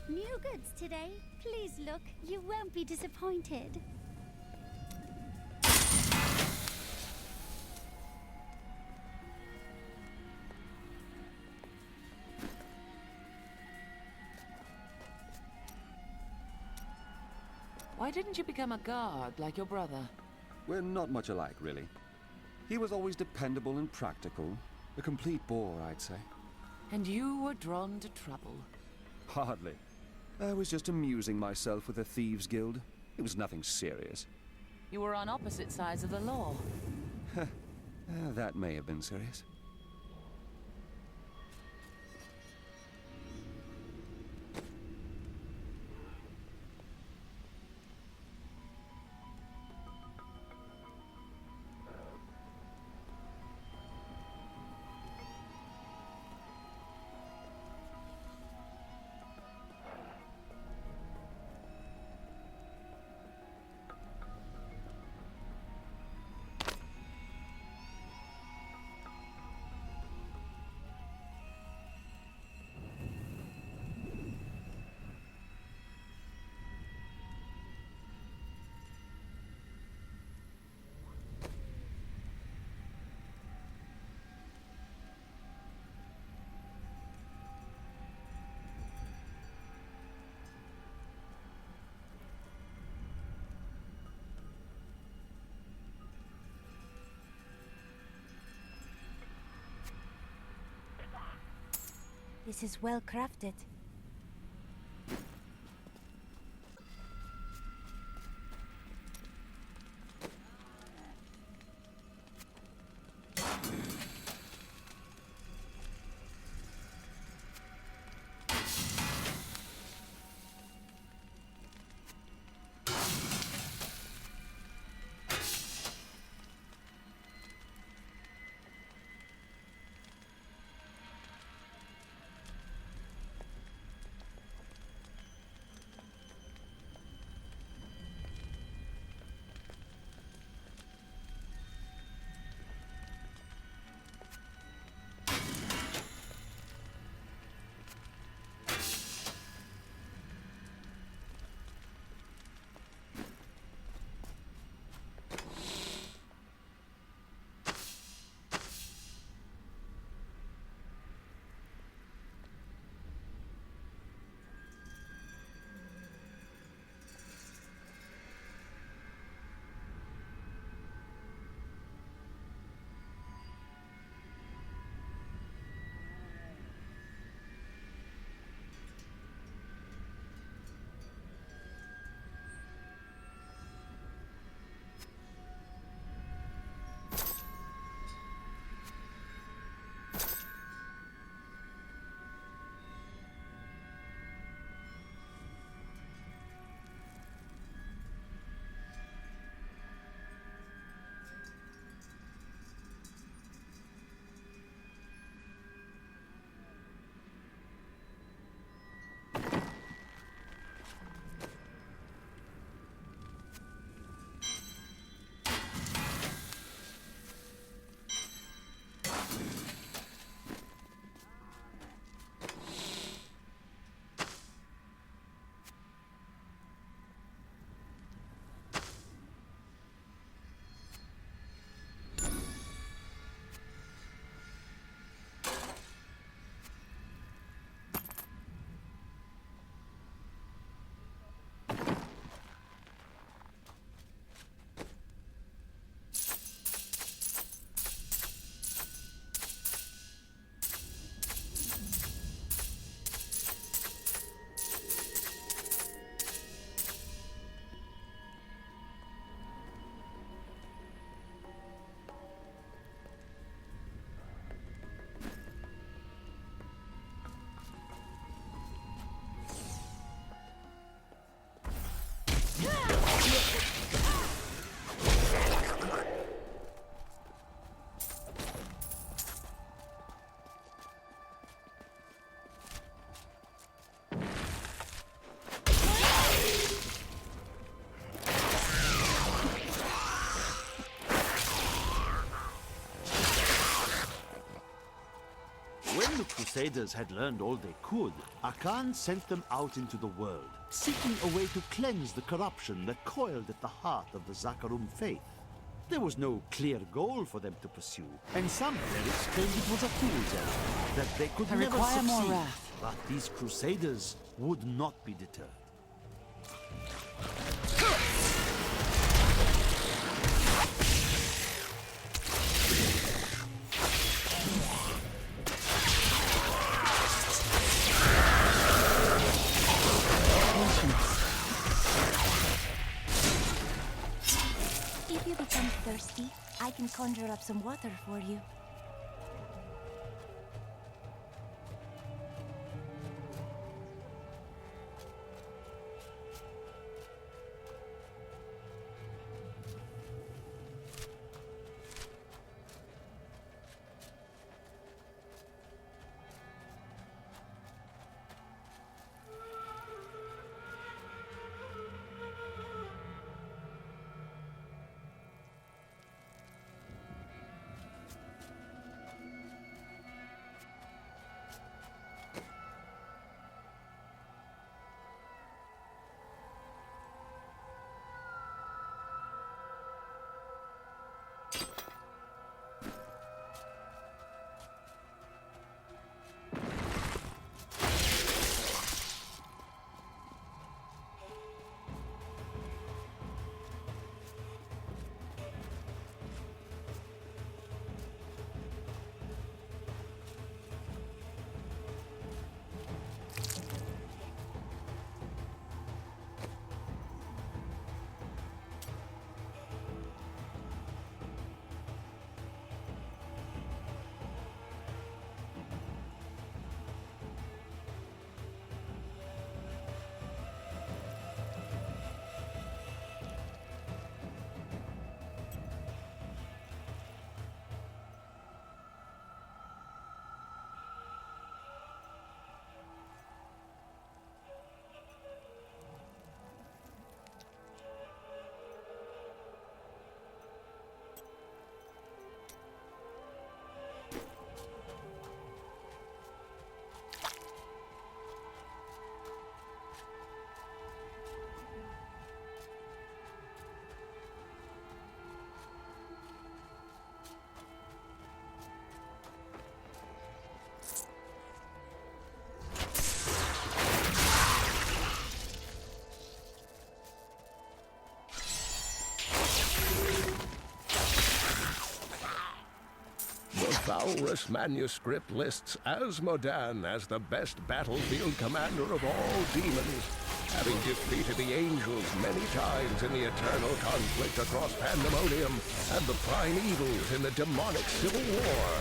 New goods today. Please look. You won't be disappointed. Why didn't you become a guard like your brother? We're not much alike, really. He was always dependable and practical. A complete bore, I'd say. And you were drawn to trouble. Hardly. I was just amusing myself with the Thieves' Guild. It was nothing serious. You were on opposite sides of the law. That may have been serious. This is well crafted. Crusaders had learned all they could, Akan sent them out into the world, seeking a way to cleanse the corruption that coiled at the heart of the Zakarum faith. There was no clear goal for them to pursue, and some clerics claimed it was a fool's errand, that they could I never require succeed. more wrath. But these Crusaders would not be deterred. If you become thirsty, I can conjure up some water for you. The Valrus manuscript lists Asmodan as the best battlefield commander of all demons, having defeated the angels many times in the eternal conflict across Pandemonium and the primevals in the demonic civil war.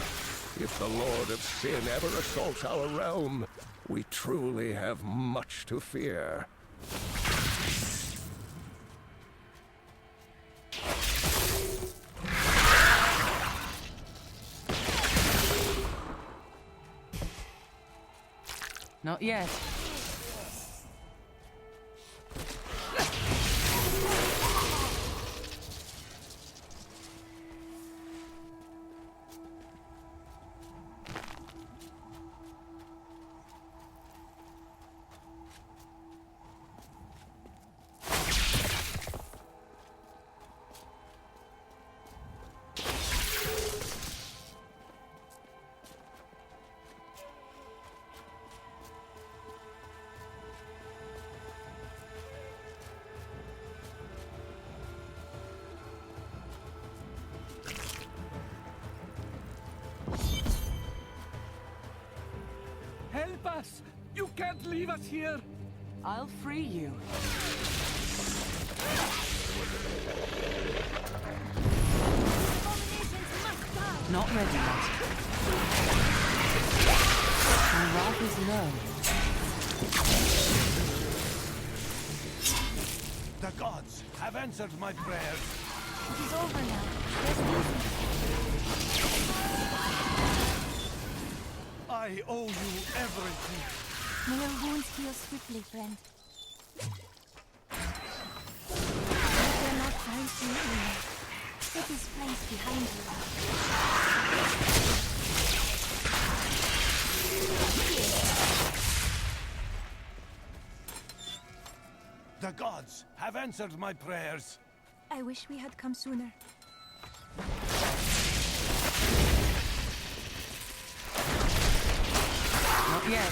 If the Lord of Sin ever assaults our realm, we truly have much to fear. Not yet. Help us! You can't leave us here! I'll free you. Not ready yet. My wrath is low. The gods have answered my prayers. It is over now. Rest easy. I owe you everything. May your wounds heal swiftly, friend. They're not trying to anymore. Take this place behind you. The gods have answered my prayers. I wish we had come sooner. Not yet.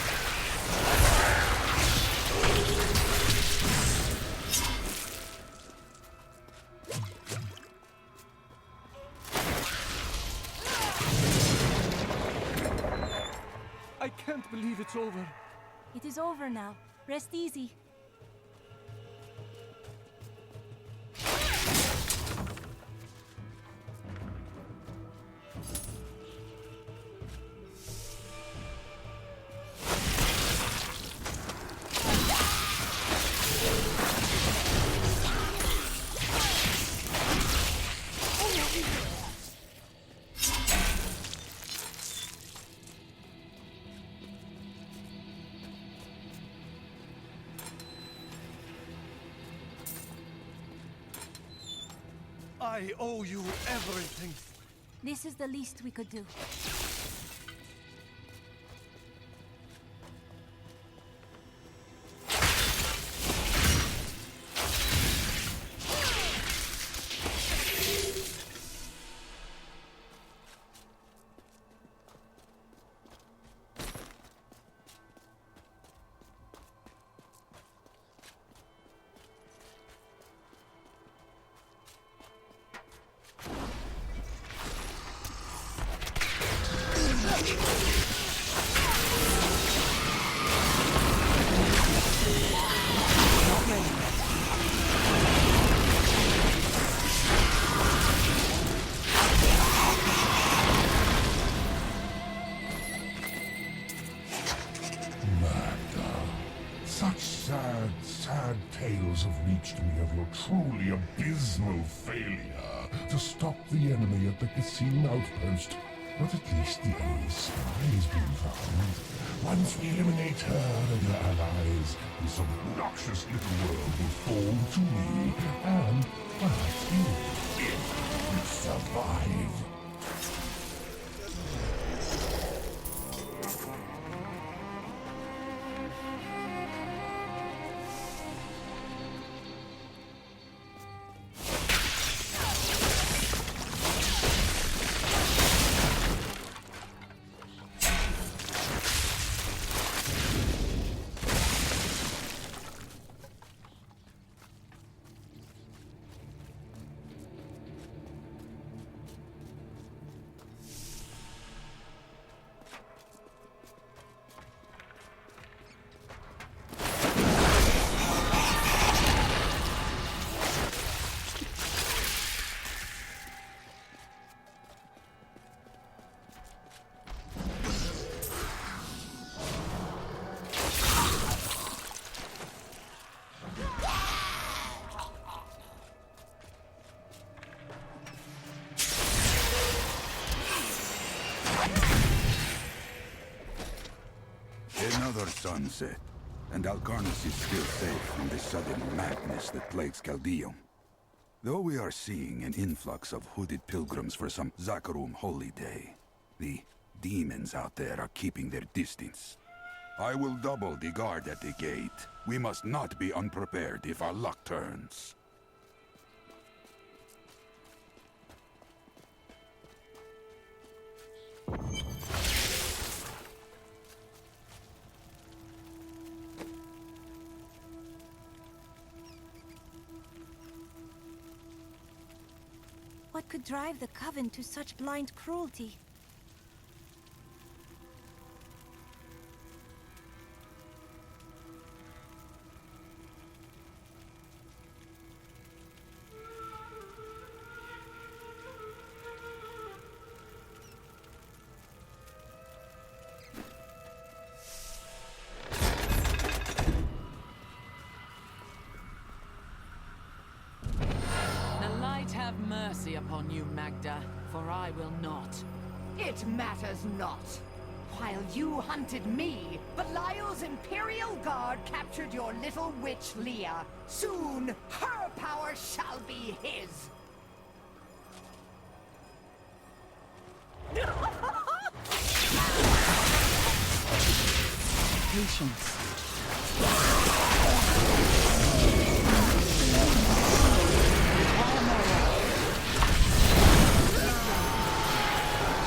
I can't believe it's over. It is over now. Rest easy. I owe you everything. This is the least we could do. Such sad tales have reached me of your truly abysmal failure to stop the enemy at the Cassim outpost. But at least the enemy's spy has been found. Once we eliminate her and her allies, this obnoxious little world will fall to me, and perhaps you, if you survive. Another sunset, and Alcarnus is still safe from the sudden madness that plagues Caldeum. Though we are seeing an influx of hooded pilgrims for some Zakarum holy day, the demons out there are keeping their distance. I will double the guard at the gate. We must not be unprepared if our luck turns. What could drive the Coven to such blind cruelty? Have mercy upon you, Magda, for I will not. It matters not. While you hunted me, Belial's Imperial Guard captured your little witch, Leah. Soon, her power shall be his. patience.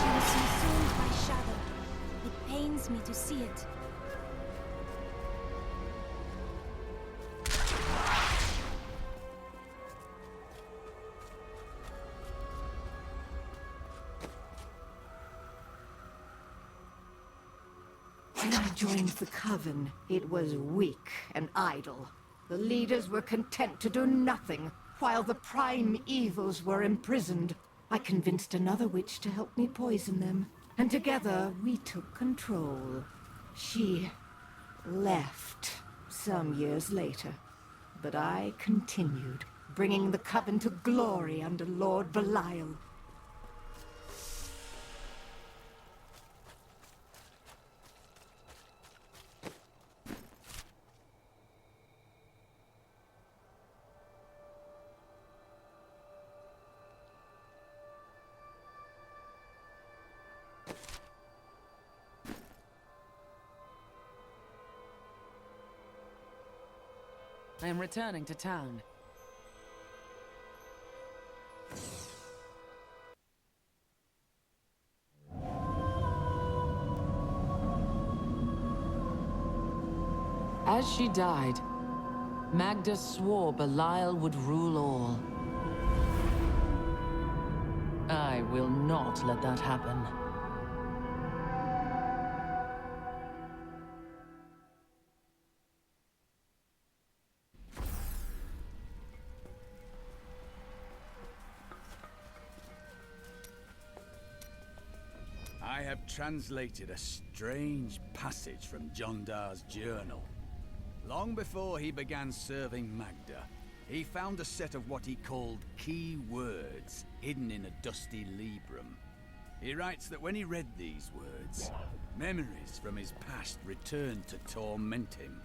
She was consumed by shadow. It pains me to see it. When I joined the Coven, it was weak and idle. The leaders were content to do nothing, while the prime evils were imprisoned. I convinced another witch to help me poison them, and together we took control. She left some years later, but I continued, bringing the Coven to glory under Lord Belial. I am returning to town. As she died, Magda swore Belial would rule all. I will not let that happen. I have translated a strange passage from Jondar's journal. Long before he began serving Magda, he found a set of what he called key words hidden in a dusty librum. He writes that when he read these words, memories from his past returned to torment him.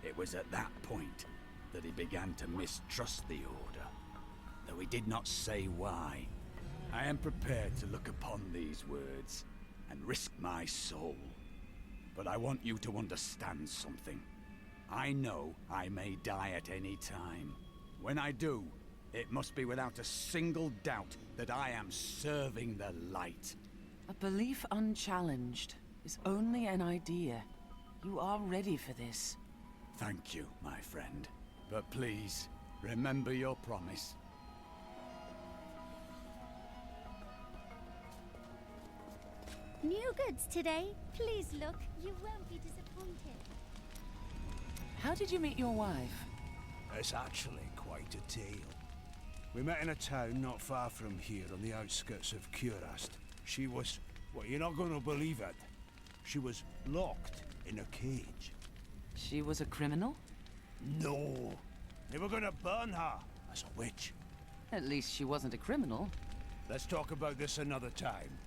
It was at that point that he began to mistrust the Order, though he did not say why. I am prepared to look upon these words and risk my soul. But I want you to understand something. I know I may die at any time. When I do, it must be without a single doubt that I am serving the light. A belief unchallenged is only an idea. You are ready for this. Thank you, my friend. But please, remember your promise. New goods today. Please look. You won't be disappointed. How did you meet your wife? It's actually quite a tale. We met in a town not far from here on the outskirts of Curast. She was... well, you're not going to believe it. She was locked in a cage. She was a criminal? No. They were going to burn her as a witch. At least she wasn't a criminal. Let's talk about this another time.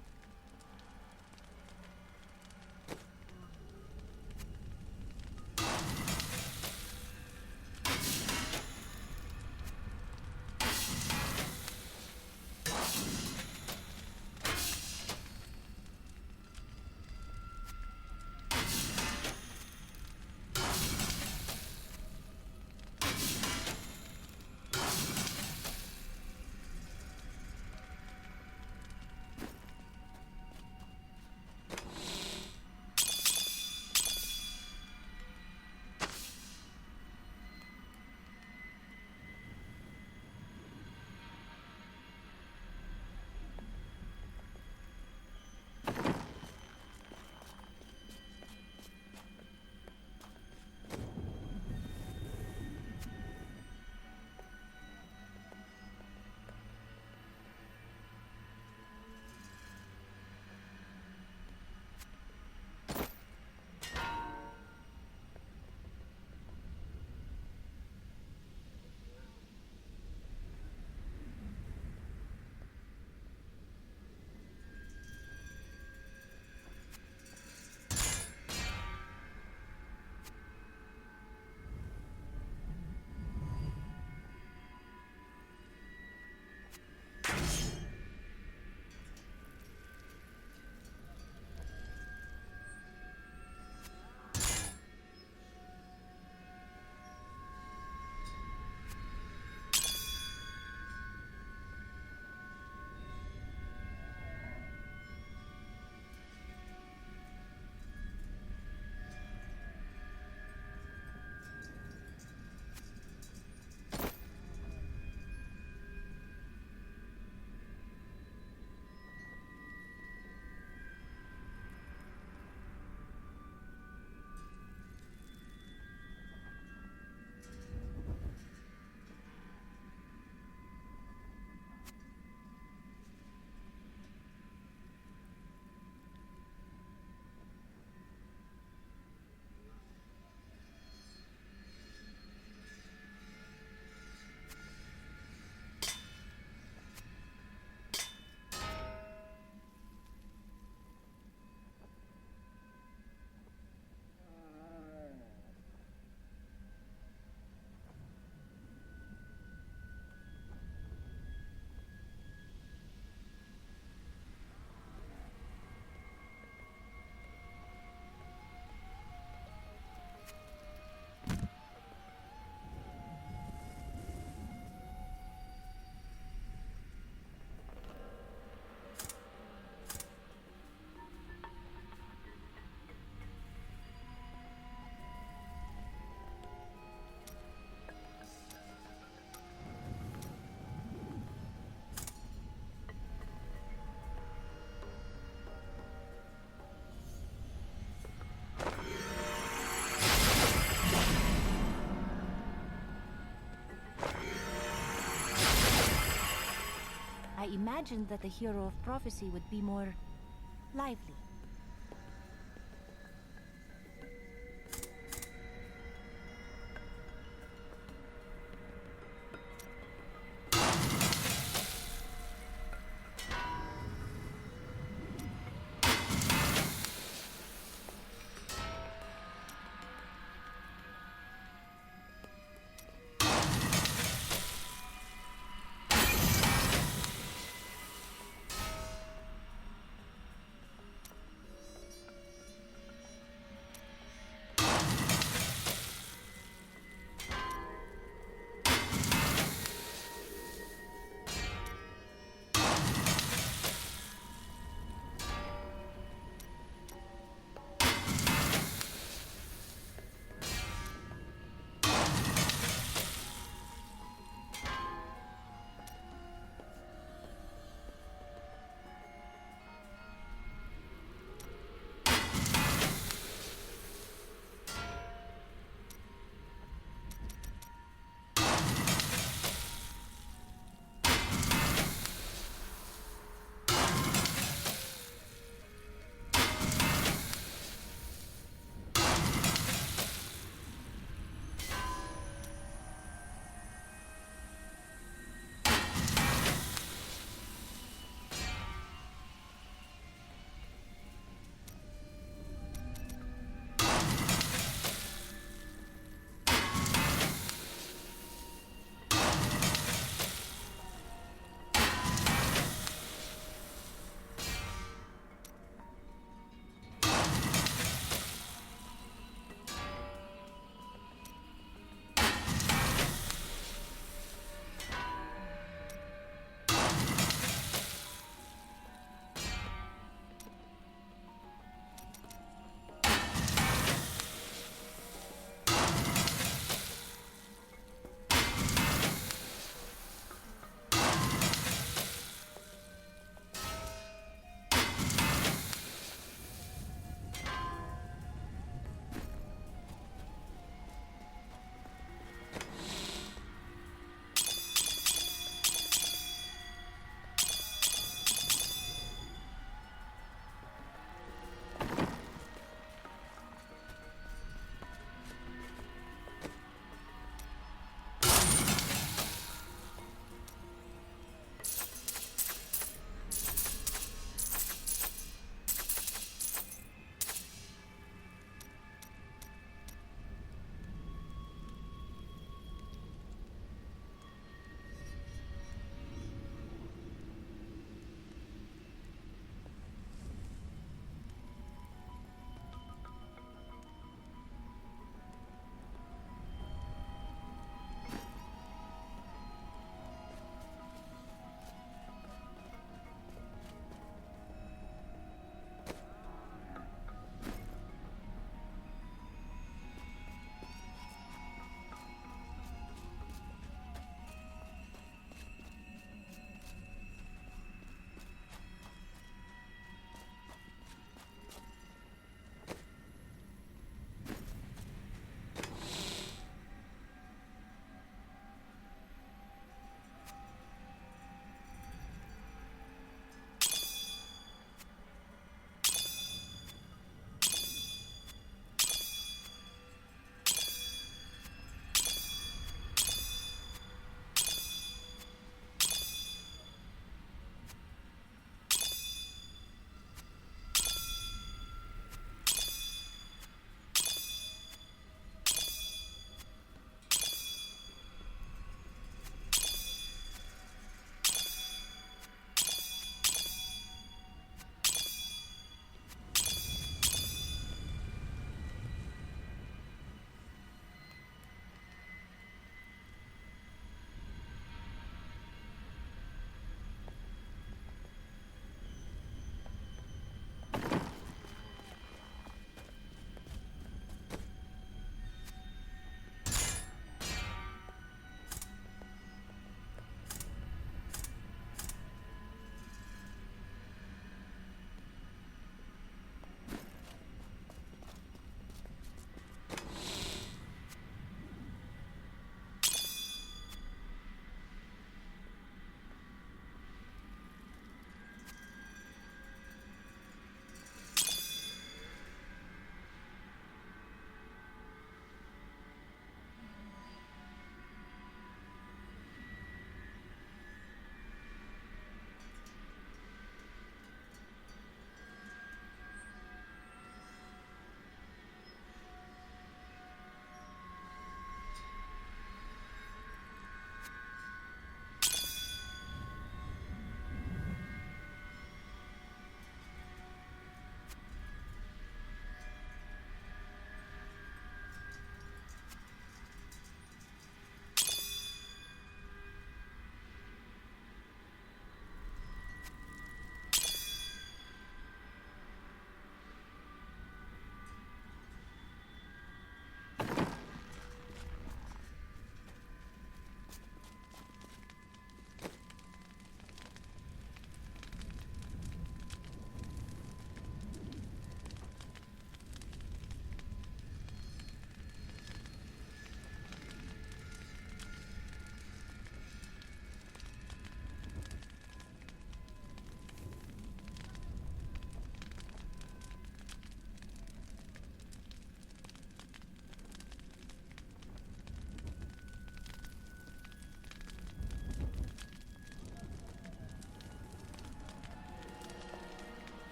imagined that the hero of prophecy would be more lively.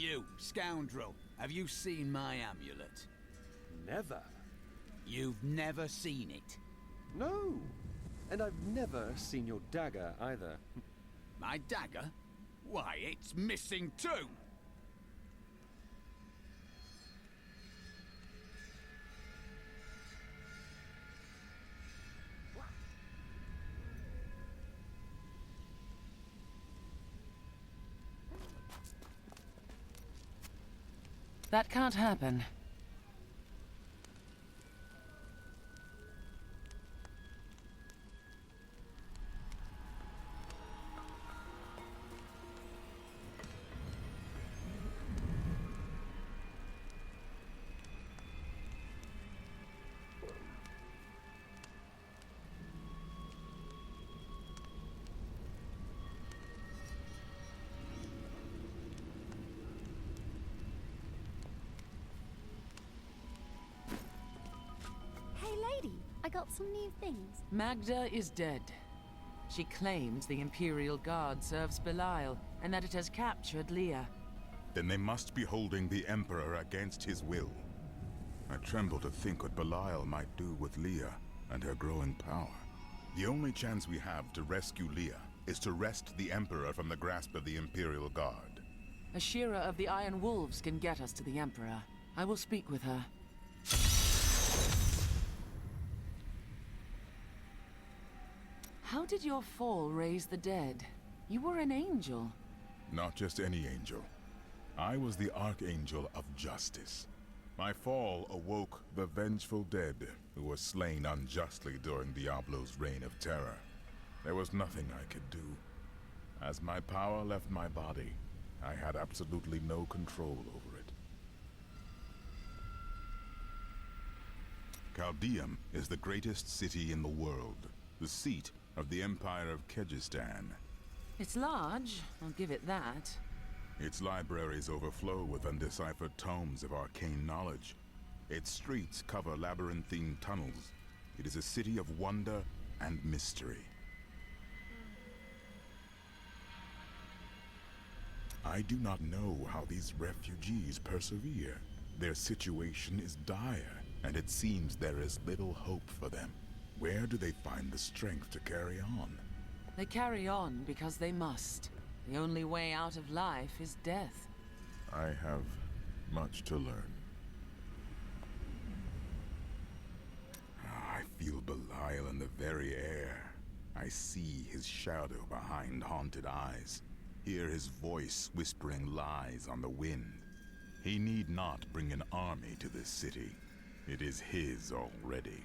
You, scoundrel, have you seen my amulet? Never. You've never seen it? No. And I've never seen your dagger either. My dagger? Why, it's missing too! That can't happen. I got some new things. Magda is dead. She claims the Imperial Guard serves Belial, and that it has captured Leah. Then they must be holding the Emperor against his will. I tremble to think what Belial might do with Leah and her growing power. The only chance we have to rescue Leah is to wrest the Emperor from the grasp of the Imperial Guard. A shearer of the Iron Wolves can get us to the Emperor. I will speak with her. How did your fall raise the dead? You were an angel. Not just any angel. I was the Archangel of Justice. My fall awoke the vengeful dead who were slain unjustly during Diablo's reign of terror. There was nothing I could do. As my power left my body, I had absolutely no control over it. Caldeum is the greatest city in the world, the seat of the Empire of Kyrgyzstan. It's large, I'll give it that. Its libraries overflow with undeciphered tomes of arcane knowledge. Its streets cover labyrinthine tunnels. It is a city of wonder and mystery. I do not know how these refugees persevere. Their situation is dire, and it seems there is little hope for them. Where do they find the strength to carry on? They carry on because they must. The only way out of life is death. I have much to learn. I feel Belial in the very air. I see his shadow behind haunted eyes. Hear his voice whispering lies on the wind. He need not bring an army to this city. It is his already.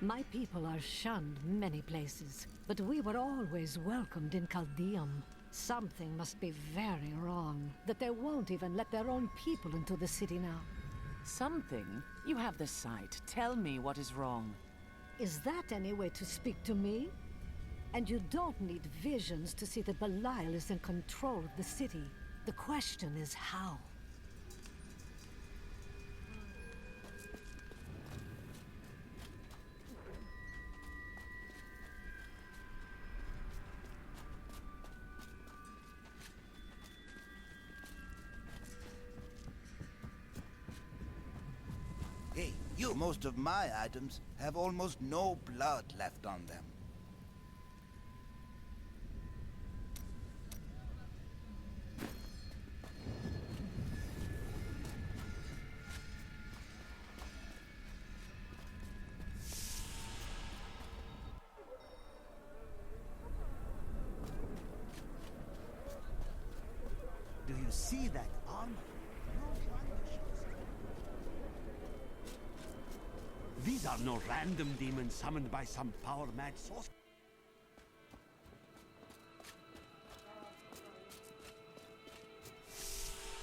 My people are shunned many places, but we were always welcomed in Caldeum. Something must be very wrong, that they won't even let their own people into the city now. Something? You have the sight. Tell me what is wrong. Is that any way to speak to me? And you don't need visions to see that Belial is in control of the city. The question is how? Hey, you! Most of my items have almost no blood left on them. Do you see that armor? These are no random demons summoned by some power-mad sorcerer.